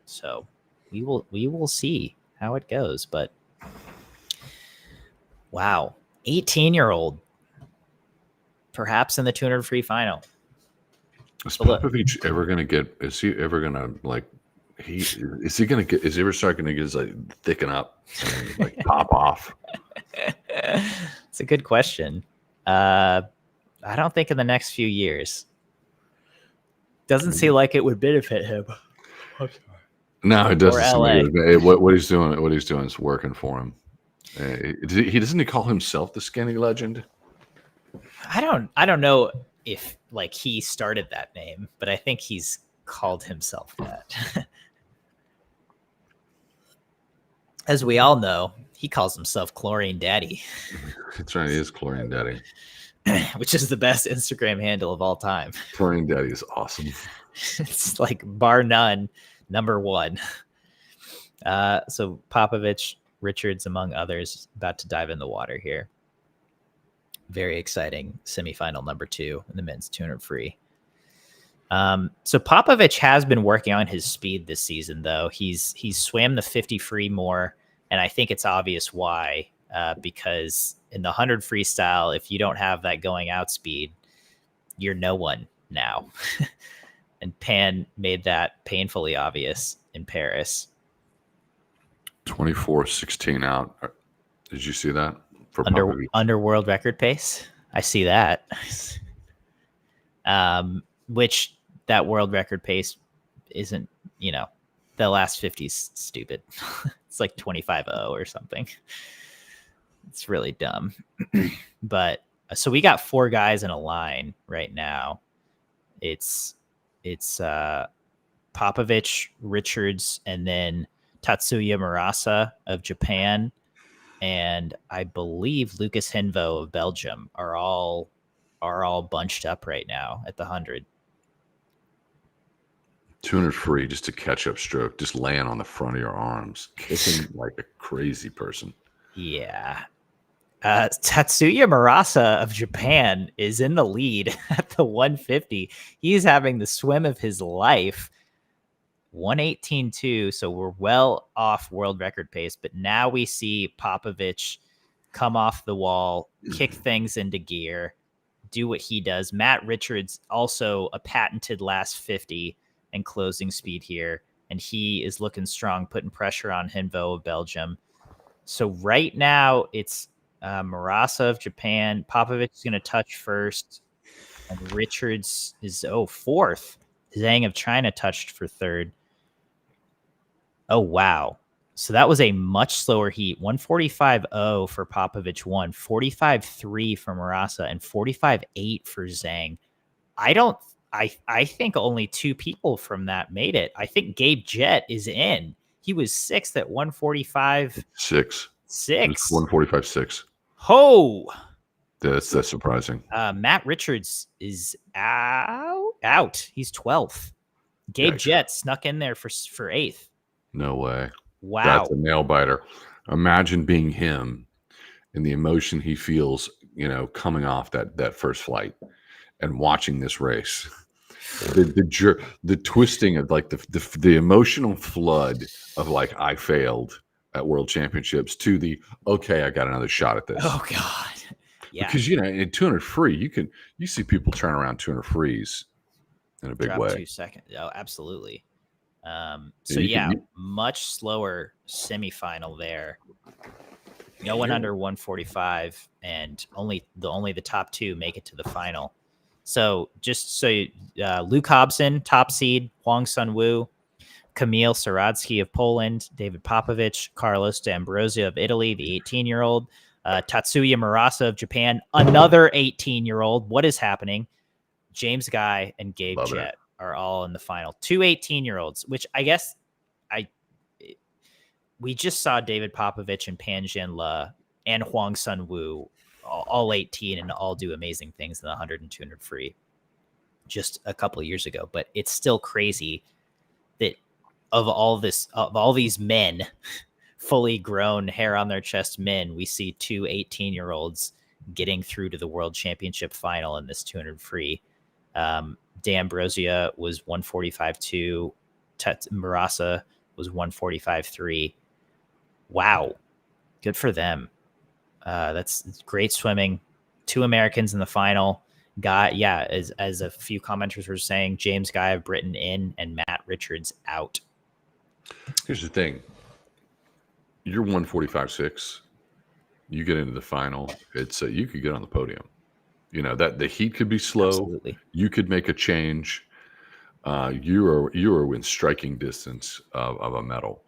So we will see how it goes. But wow, 18-year-old, perhaps in the 200 free final. Is Popovich ever going to get? Is he ever going to like? Is he going to get? Is he ever starting to get like thicken up, and, like pop off? It's a good question. I don't think in the next few years. Doesn't seem like it would benefit him. No, it doesn't. What he's doing is working for him. He doesn't he call himself the skinny legend? I don't know if like he started that name, but I think he's called himself that. As we all know, he calls himself Chlorine Daddy. That's right, he is Chlorine Daddy. Which is the best Instagram handle of all time. Chlorine Daddy is awesome. It's like bar none, number one. So Popovich, Richards, among others, about to dive in the water here. Very exciting semifinal number 2 in the men's 200 free. So Popovich has been working on his speed this season, though. He's swam the 50 free more, and I think it's obvious why. Because in the 100 freestyle, if you don't have that going out speed, you're no one now. And Pan made that painfully obvious in Paris. 24:16 out. Did you see that? For under world record pace? I see that. Which that world record pace isn't, the last 50's stupid. It's like 25.0 or something. It's really dumb. But so we got 4 guys in a line right now. It's Popovich, Richards, and then Tatsuya Murasa of Japan, and I believe Lucas Hinvo of Belgium are all bunched up right now at the 100. 200 free, just a catch-up stroke, just laying on the front of your arms, kicking like a crazy person. Yeah. Tatsuya Murasa of Japan is in the lead at the 150. He's having the swim of his life. 118.2, so we're well off world record pace, but now we see Popovich come off the wall, kick things into gear, do what he does. Matt Richards, also a patented last 50 and closing speed here, and he is looking strong, putting pressure on Hinvo of Belgium. So right now it's Marasa of Japan. Popovic is going to touch first, and Richards is fourth. Zhang of China touched for third. Oh wow! So that was a much slower heat. 145.0 for Popovic, 45.3 for Marasa, and 45.8 for Zhang. I think only 2 people from that made it. I think Gabe Jett is in. He was 6th at 145. 6. 145.6. Ho! That's surprising. Matt Richards is out. He's 12th. Gabe Jett snuck in there for 8th. No way. Wow. That's a nail biter. Imagine being him and the emotion he feels, coming off that first flight and watching this race. The twisting of like the emotional flood of like, I failed at World Championships to the, okay, I got another shot at this. Oh God. Yeah. Because in 200 free, you see people turn around 200 frees in a big way. 2 seconds. Oh, absolutely. Much slower semifinal there. No one under 145, and only the top 2 make it to the final. So Luke Hobson, top seed, Hwang Sun-woo, Kamil Saradsky of Poland, David Popovic, Carlos D'Ambrosio of Italy, the 18-year-old, Tatsuya Marasa of Japan, another 18-year-old. What is happening? James Guy and Gabe Jett are all in the final. 2 18-year-olds, which I guess we just saw David Popovic and Pan Jian Le and Hwang Sun-woo, all 18, and all do amazing things in the 100 and 200 free just a couple of years ago. But it's still crazy that of all these men, fully grown, hair on their chest men, we see 2 18-year-olds getting through to the World Championship final in this 200 free. D'Ambrosio was 145.2. Marasa was 145.3. Wow. Good for them. That's great swimming. 2 Americans in the final. As a few commenters were saying, James Guy of Britain in and Matt Richards out. Here's the thing. You're 145.6. You get into the final. It's you could get on the podium. That the heat could be slow. Absolutely. You could make a change. You are within striking distance of a medal.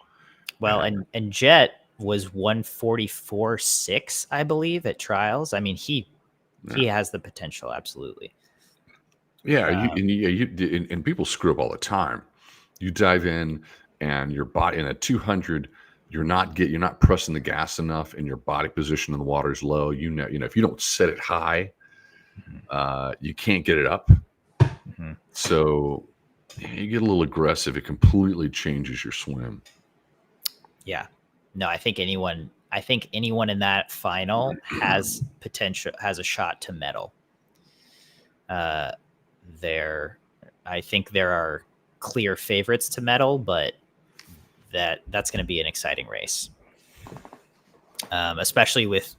Well, and Jett was 144.6, I believe, at trials. I mean, he has the potential, absolutely. Yeah, and people screw up all the time. You dive in, and your body in a 200, you're not pressing the gas enough, and your body position in the water is low. If you don't set it high, you can't get it up. Mm-hmm. So you get a little aggressive. It completely changes your swim. Yeah. No, I think anyone in that final has a shot to medal. I think there are clear favorites to medal, but that's going to be an exciting race. Especially with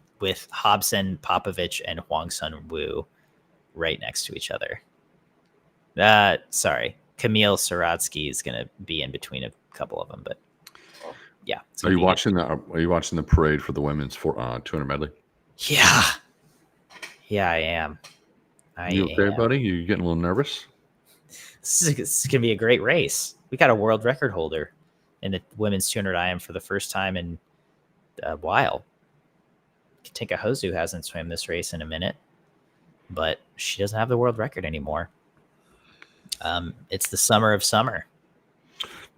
Hobson, Popovic, and Hwang Sun-woo right next to each other. Kamil Saradsky is going to be in between a couple of them, but yeah. Are you watching the parade for the women's 200 medley? Yeah, I am. You okay, buddy? You getting a little nervous? This is going to be a great race. We got a world record holder in the women's 200 IM for the first time in a while. Katinka Hosu hasn't swam this race in a minute, but she doesn't have the world record anymore. It's the summer of summer.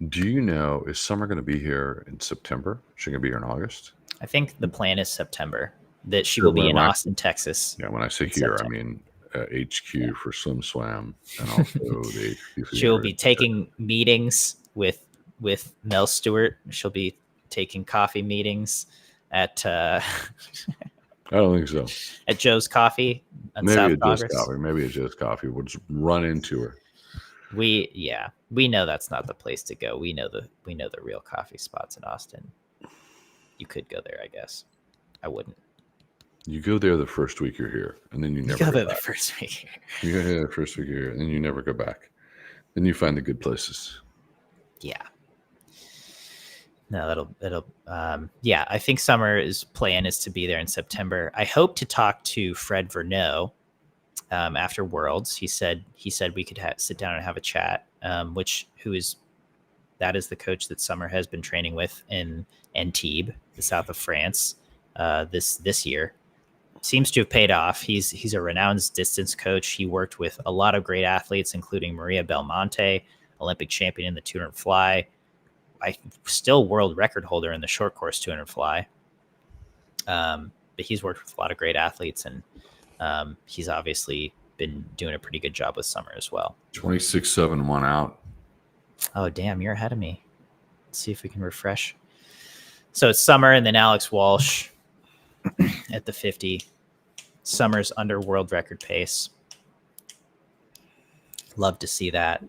Do you know, is Summer going to be here in September? Is she going to be here in August? I think the plan is September, that she will be in Austin, Texas. Yeah, when I say here, September. I mean HQ for SwimSwam, and also the HQ. She'll be taking meetings with Mel Stewart. She'll be taking coffee meetings at... I don't think so. At Joe's Coffee on maybe South at Congress. Joe's Coffee. Maybe at Joe's Coffee. We'll just run into her. We know that's not the place to go. We know the real coffee spots in Austin. You could go there, I guess. I wouldn't. You go there the first week you're here, and then you never go go there back. the first week. You go there the first week you're here, and then you never go back. Then you find the good places. Yeah. No, yeah, I think Summer's plan is to be there in September. I hope to talk to Fred Verneau after Worlds. He said we could sit down and have a chat, that is the coach that Summer has been training with in Antibes, the south of France, this year. Seems to have paid off. He's a renowned distance coach. He worked with a lot of great athletes, including Maria Belmonte, Olympic champion in the 200 fly, still world record holder in the short course 200 fly. But he's worked with a lot of great athletes, and he's obviously been doing a pretty good job with Summer as well. 26-7-1 out. Oh, damn, you're ahead of me. Let's see if we can refresh. So it's Summer and then Alex Walsh at the 50. Summer's under world record pace. Love to see that.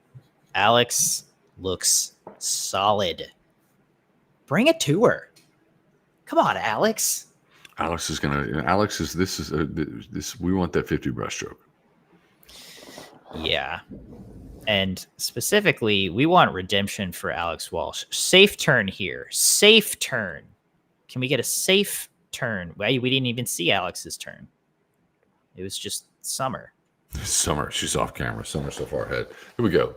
Alex looks solid. Bring it to her. Come on, Alex. We want that 50 breaststroke. Yeah. And specifically, we want redemption for Alex Walsh. Safe turn here. Safe turn. Can we get a safe turn? Well, we didn't even see Alex's turn. It was just Summer. Summer, she's off camera. Summer's so far ahead. Here we go.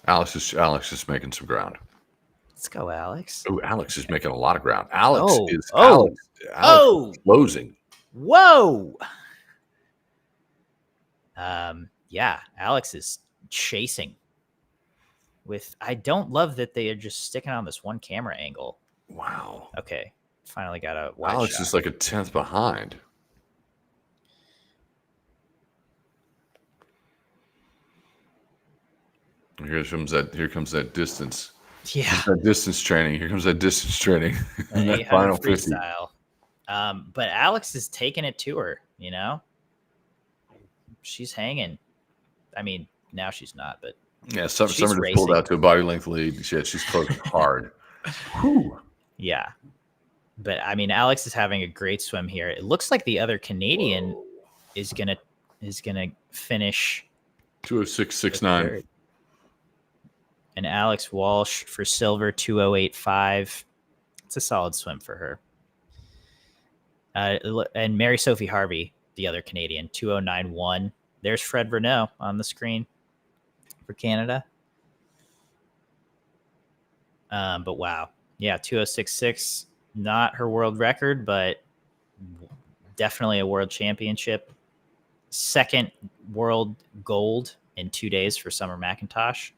Alex is making some ground. Let's go, Alex. Oh, Alex is making a lot of ground. Alex is closing. Whoa. Yeah, Alex is chasing. I don't love that they are just sticking on this one camera angle. Wow. Okay. Finally got a wide Alex shot. is like a 10th behind. Here comes that distance. Yeah. That distance training. Here comes that distance training. That final 50. freestyle. But Alex is taking it to her, She's hanging. I mean, now she's not, but yeah, Summer just pulled out to a body length lead. She's closing hard. Whew. Yeah. But I mean, Alex is having a great swim here. It looks like the other Canadian is gonna finish 206.69. And Alex Walsh for silver 208.5. It's a solid swim for her. And Mary Sophie Harvey, the other Canadian, 209.1. There's Fred Verneau on the screen for Canada. But wow. Yeah, 206.6. Not her world record, but definitely a world championship. Second world gold in 2 days for Summer McIntosh.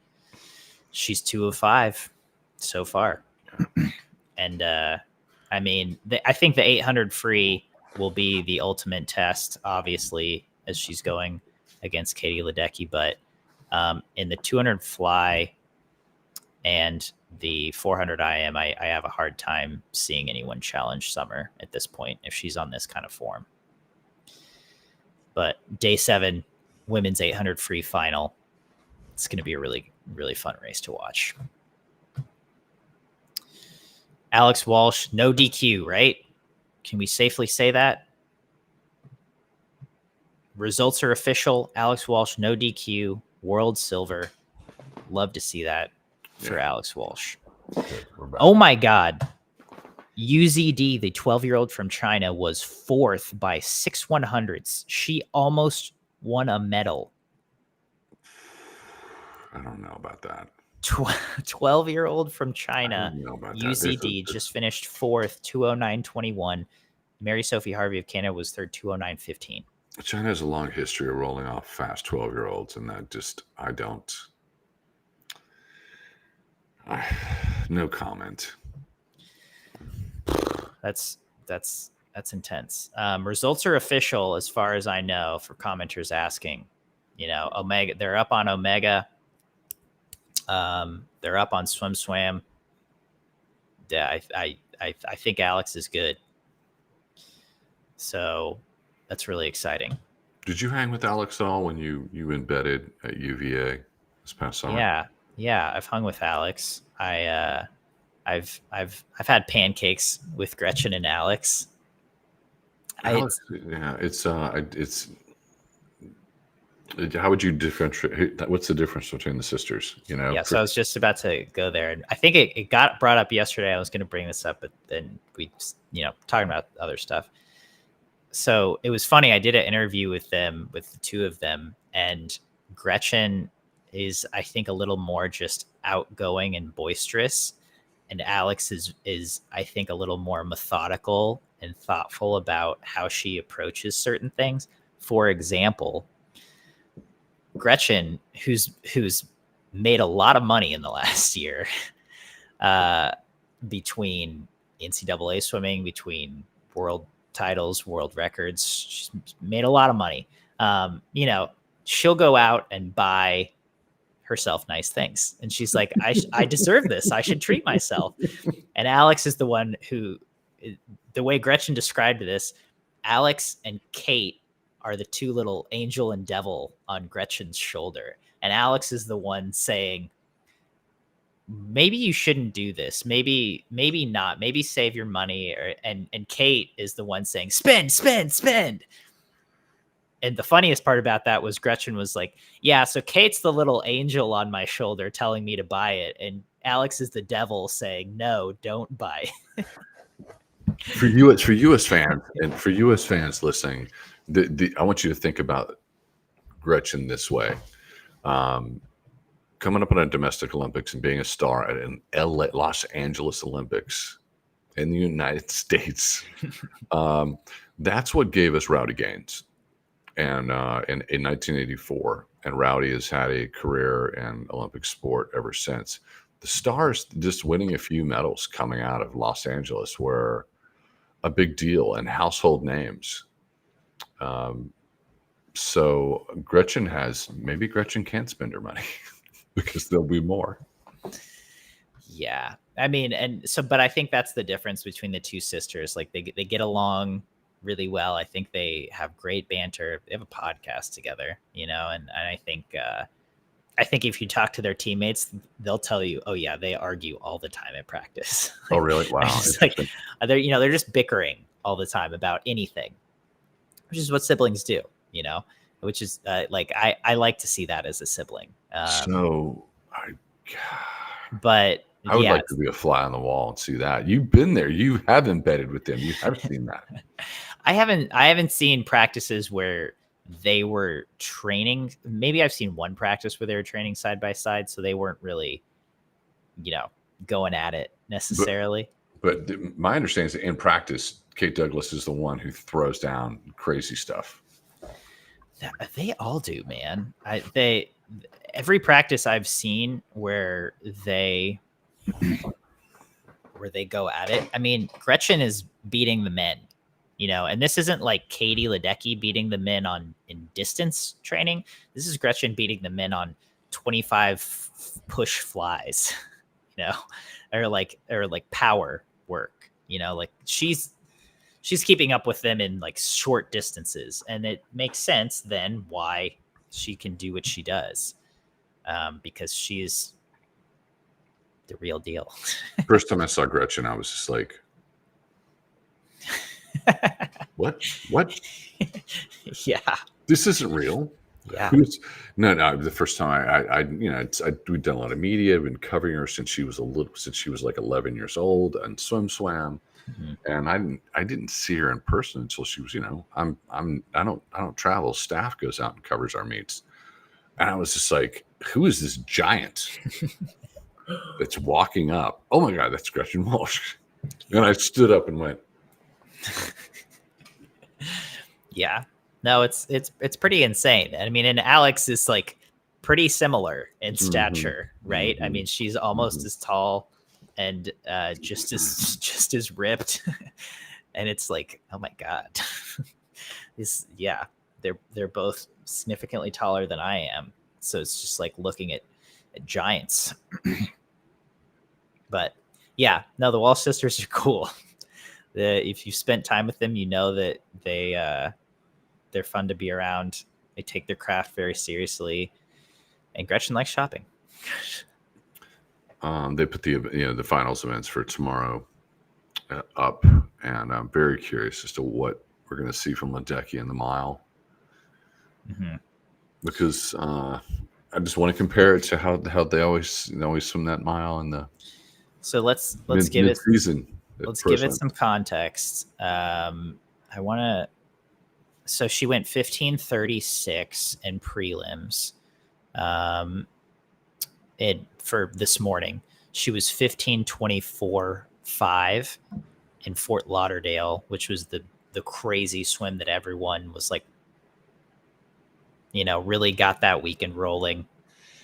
She's 205 so far. And I mean, I think the 800 free will be the ultimate test, obviously, as she's going against Katie Ledecky. But in the 200 fly and the 400 IM, I have a hard time seeing anyone challenge Summer at this point if she's on this kind of form. But day 7, women's 800 free final. It's going to be a really, really fun race to watch. Alex Walsh, no DQ, right? Can we safely say that? Results are official. Alex Walsh, no DQ, world silver. Love to see that for Alex Walsh. Okay, oh my God. UZD, the 12-year-old from China, was 4th by 6 100ths. She almost won a medal. I don't know about that. 12-year-old from China, UZD, that. just finished 4th, 209.21. Mary Sophie Harvey of Canada was 3rd, 209.15. China has a long history of rolling off fast 12-year-olds, and that just, no comment. That's intense. Results are official as far as I know for commenters asking. Omega, they're up on Omega. They're up on SwimSwam. Yeah, I think Alex is good. So that's really exciting. Did you hang with Alex at all when you embedded at UVA this past summer? Yeah, I've hung with Alex. I've had pancakes with Gretchen and Alex. It's how would you differentiate? What's the difference between the sisters? So I was just about to go there, and I think it got brought up yesterday. I was going to bring this up, but then we, talking about other stuff. So it was funny. I did an interview with the two of them, and Gretchen is, I think, a little more just outgoing and boisterous, and Alex is I think a little more methodical and thoughtful about how she approaches certain things. For example, Gretchen, who's made a lot of money in the last year, between NCAA swimming, between world titles, world records, she's made a lot of money. She'll go out and buy herself nice things, and she's like, I deserve this. I should treat myself. And Alex is the one who, the way Gretchen described this, Alex and Kate are the two little angel and devil on Gretchen's shoulder. And Alex is the one saying, maybe you shouldn't do this. Maybe not. Maybe save your money. And Kate is the one saying, spend, spend, spend. And the funniest part about that was Gretchen was like, yeah, so Kate's the little angel on my shoulder telling me to buy it. And Alex is the devil saying, no, don't buy it. For US fans and for US fans listening, I want you to think about Gretchen this way. Coming up on a domestic Olympics and being a star at an Los Angeles Olympics in the United States. That's what gave us Rowdy Gaines. And in 1984, and Rowdy has had a career in Olympic sport ever since. The stars just winning a few medals coming out of Los Angeles were a big deal and household names. So Gretchen can't spend her money because there'll be more. Yeah. I mean, but I think that's the difference between the two sisters. Like they get along really well. I think they have great banter. They have a podcast together, and I think if you talk to their teammates, they'll tell you, oh yeah, they argue all the time at practice. Oh really? Wow. It's like they're just bickering all the time about anything, which is what siblings do, which is I like to see that as a sibling. But I would like to be a fly on the wall and see that. You've been there. You have embedded with them. You have seen that. I haven't seen practices where they were training. Maybe I've seen one practice where they were training side by side, so they weren't really, going at it necessarily. But my understanding is that in practice, Kate Douglas is the one who throws down crazy stuff. They all do, man. Every practice I've seen where they go at it. I mean, Gretchen is beating the men, and this isn't like Katie Ledecky beating the men in distance training. This is Gretchen beating the men on 25 push flies, or like power work, like she's keeping up with them in like short distances, and it makes sense then why she can do what she does, because she's the real deal. First time I saw Gretchen, I was just like, what? Yeah. This isn't real. Yeah. No. The first time we'd done a lot of media. I've been covering her since she was like 11 years old on SwimSwam. Mm-hmm. And I didn't see her in person until she was, I don't travel. Staff goes out and covers our meets. And I was just like, who is this giant that's walking up? Oh my God, that's Gretchen Walsh. And I stood up and went. Yeah. No, it's pretty insane. I mean, and Alex is like pretty similar in stature, mm-hmm. right? Mm-hmm. I mean, she's almost mm-hmm. as tall and just as ripped. And it's like, oh my God. They're both significantly taller than I am. So it's just like looking at giants. But yeah, no, the Walsh sisters are cool. If you spent time with them, that they're fun to be around. They take their craft very seriously, and Gretchen likes shopping. They put the finals events for tomorrow up, and I'm very curious as to what we're going to see from Ledecky in the mile. Mm-hmm. Because I just want to compare it to how they always swim that mile in the let's give it season. Let's give it some context. So she went 15:36 in prelims. For this morning, she was 15:24.5 in Fort Lauderdale, which was the crazy swim that everyone was like, really got that weekend rolling.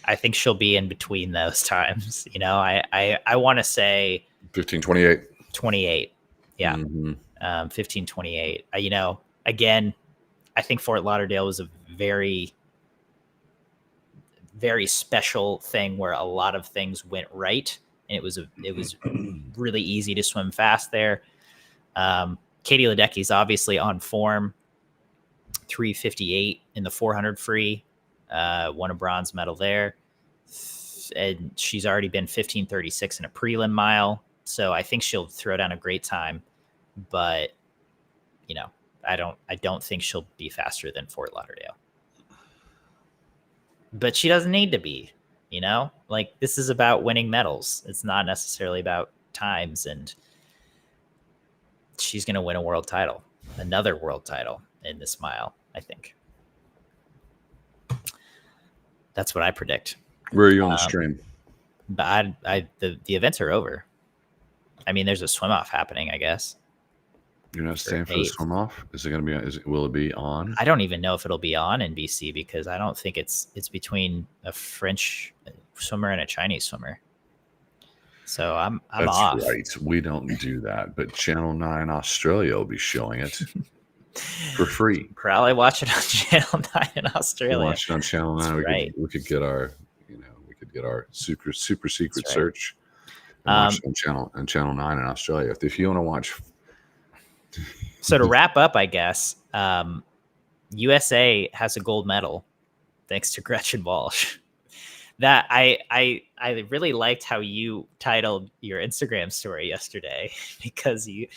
I think she'll be in between those times. I want to say 15:28. 28. Yeah. Mm-hmm. 15:28. Again, I think Fort Lauderdale was a very, very special thing where a lot of things went right, and it was really easy to swim fast there. Katie Ledecky's obviously on form. 3:58 in the 400 free, won a bronze medal there, and she's already been 15:36 in a prelim mile. So I think she'll throw down a great time, but I don't think she'll be faster than Fort Lauderdale. But she doesn't need to be, like this is about winning medals. It's not necessarily about times, and she's going to win a world title, another world title in this mile, I think. That's what I predict. Where are you on the stream? But the events are over. I mean, there's a swim off happening, I guess. You're not staying for the swim off? Is it going to be? Will it be on? I don't even know if it'll be on in BC because I don't think it's between a French swimmer and a Chinese swimmer. So I'm off. That's right. We don't do that, but Channel 9 Australia will be showing it for free. Probably watch it on Channel 9 in Australia. We'll watch it on Channel 9. Right. We could get our super secret search and watch it on Channel 9 in Australia. If you want to watch. So to wrap up, I guess USA has a gold medal thanks to Gretchen Walsh. That I really liked how you titled your Instagram story yesterday because the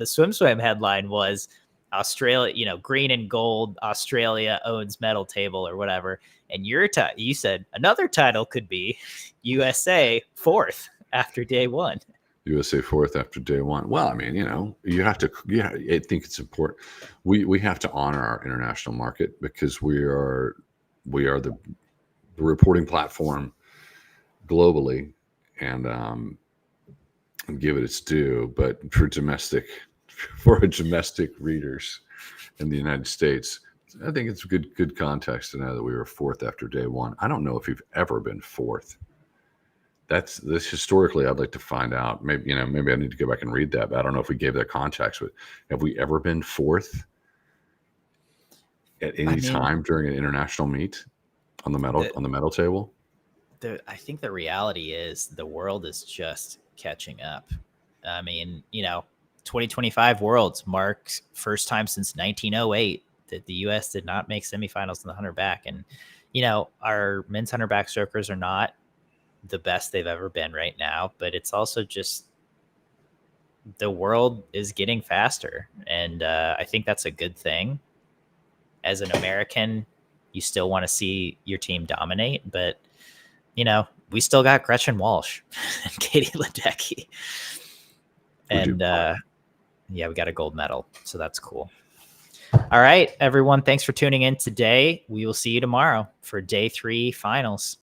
SwimSwam headline was Australia, green and gold, Australia owns medal table or whatever, and you said another title could be USA fourth after day one. USA fourth after day one. Well, I mean, you have to. Yeah, I think it's important. We have to honor our international market because we are the reporting platform globally, and give it its due. But for domestic readers in the United States, I think it's good context to know that we were fourth after day one. I don't know if we've ever been fourth. That's this historically. I'd like to find out. Maybe I need to go back and read that. But I don't know if we gave that context. But have we ever been fourth at any time during an international meet on the medal table? I think the reality is the world is just catching up. I mean, 2025 Worlds marks first time since 1908 that the U.S. did not make semifinals in the 100 back, and our men's 100 backstrokers are not the best they've ever been right now, but it's also just the world is getting faster, and I think that's a good thing. As an American, you still want to see your team dominate, but we still got Gretchen Walsh and Katie Ledecky, and we got a gold medal, so that's cool. All right, everyone, thanks for tuning in today. We will see you tomorrow for day 3 finals.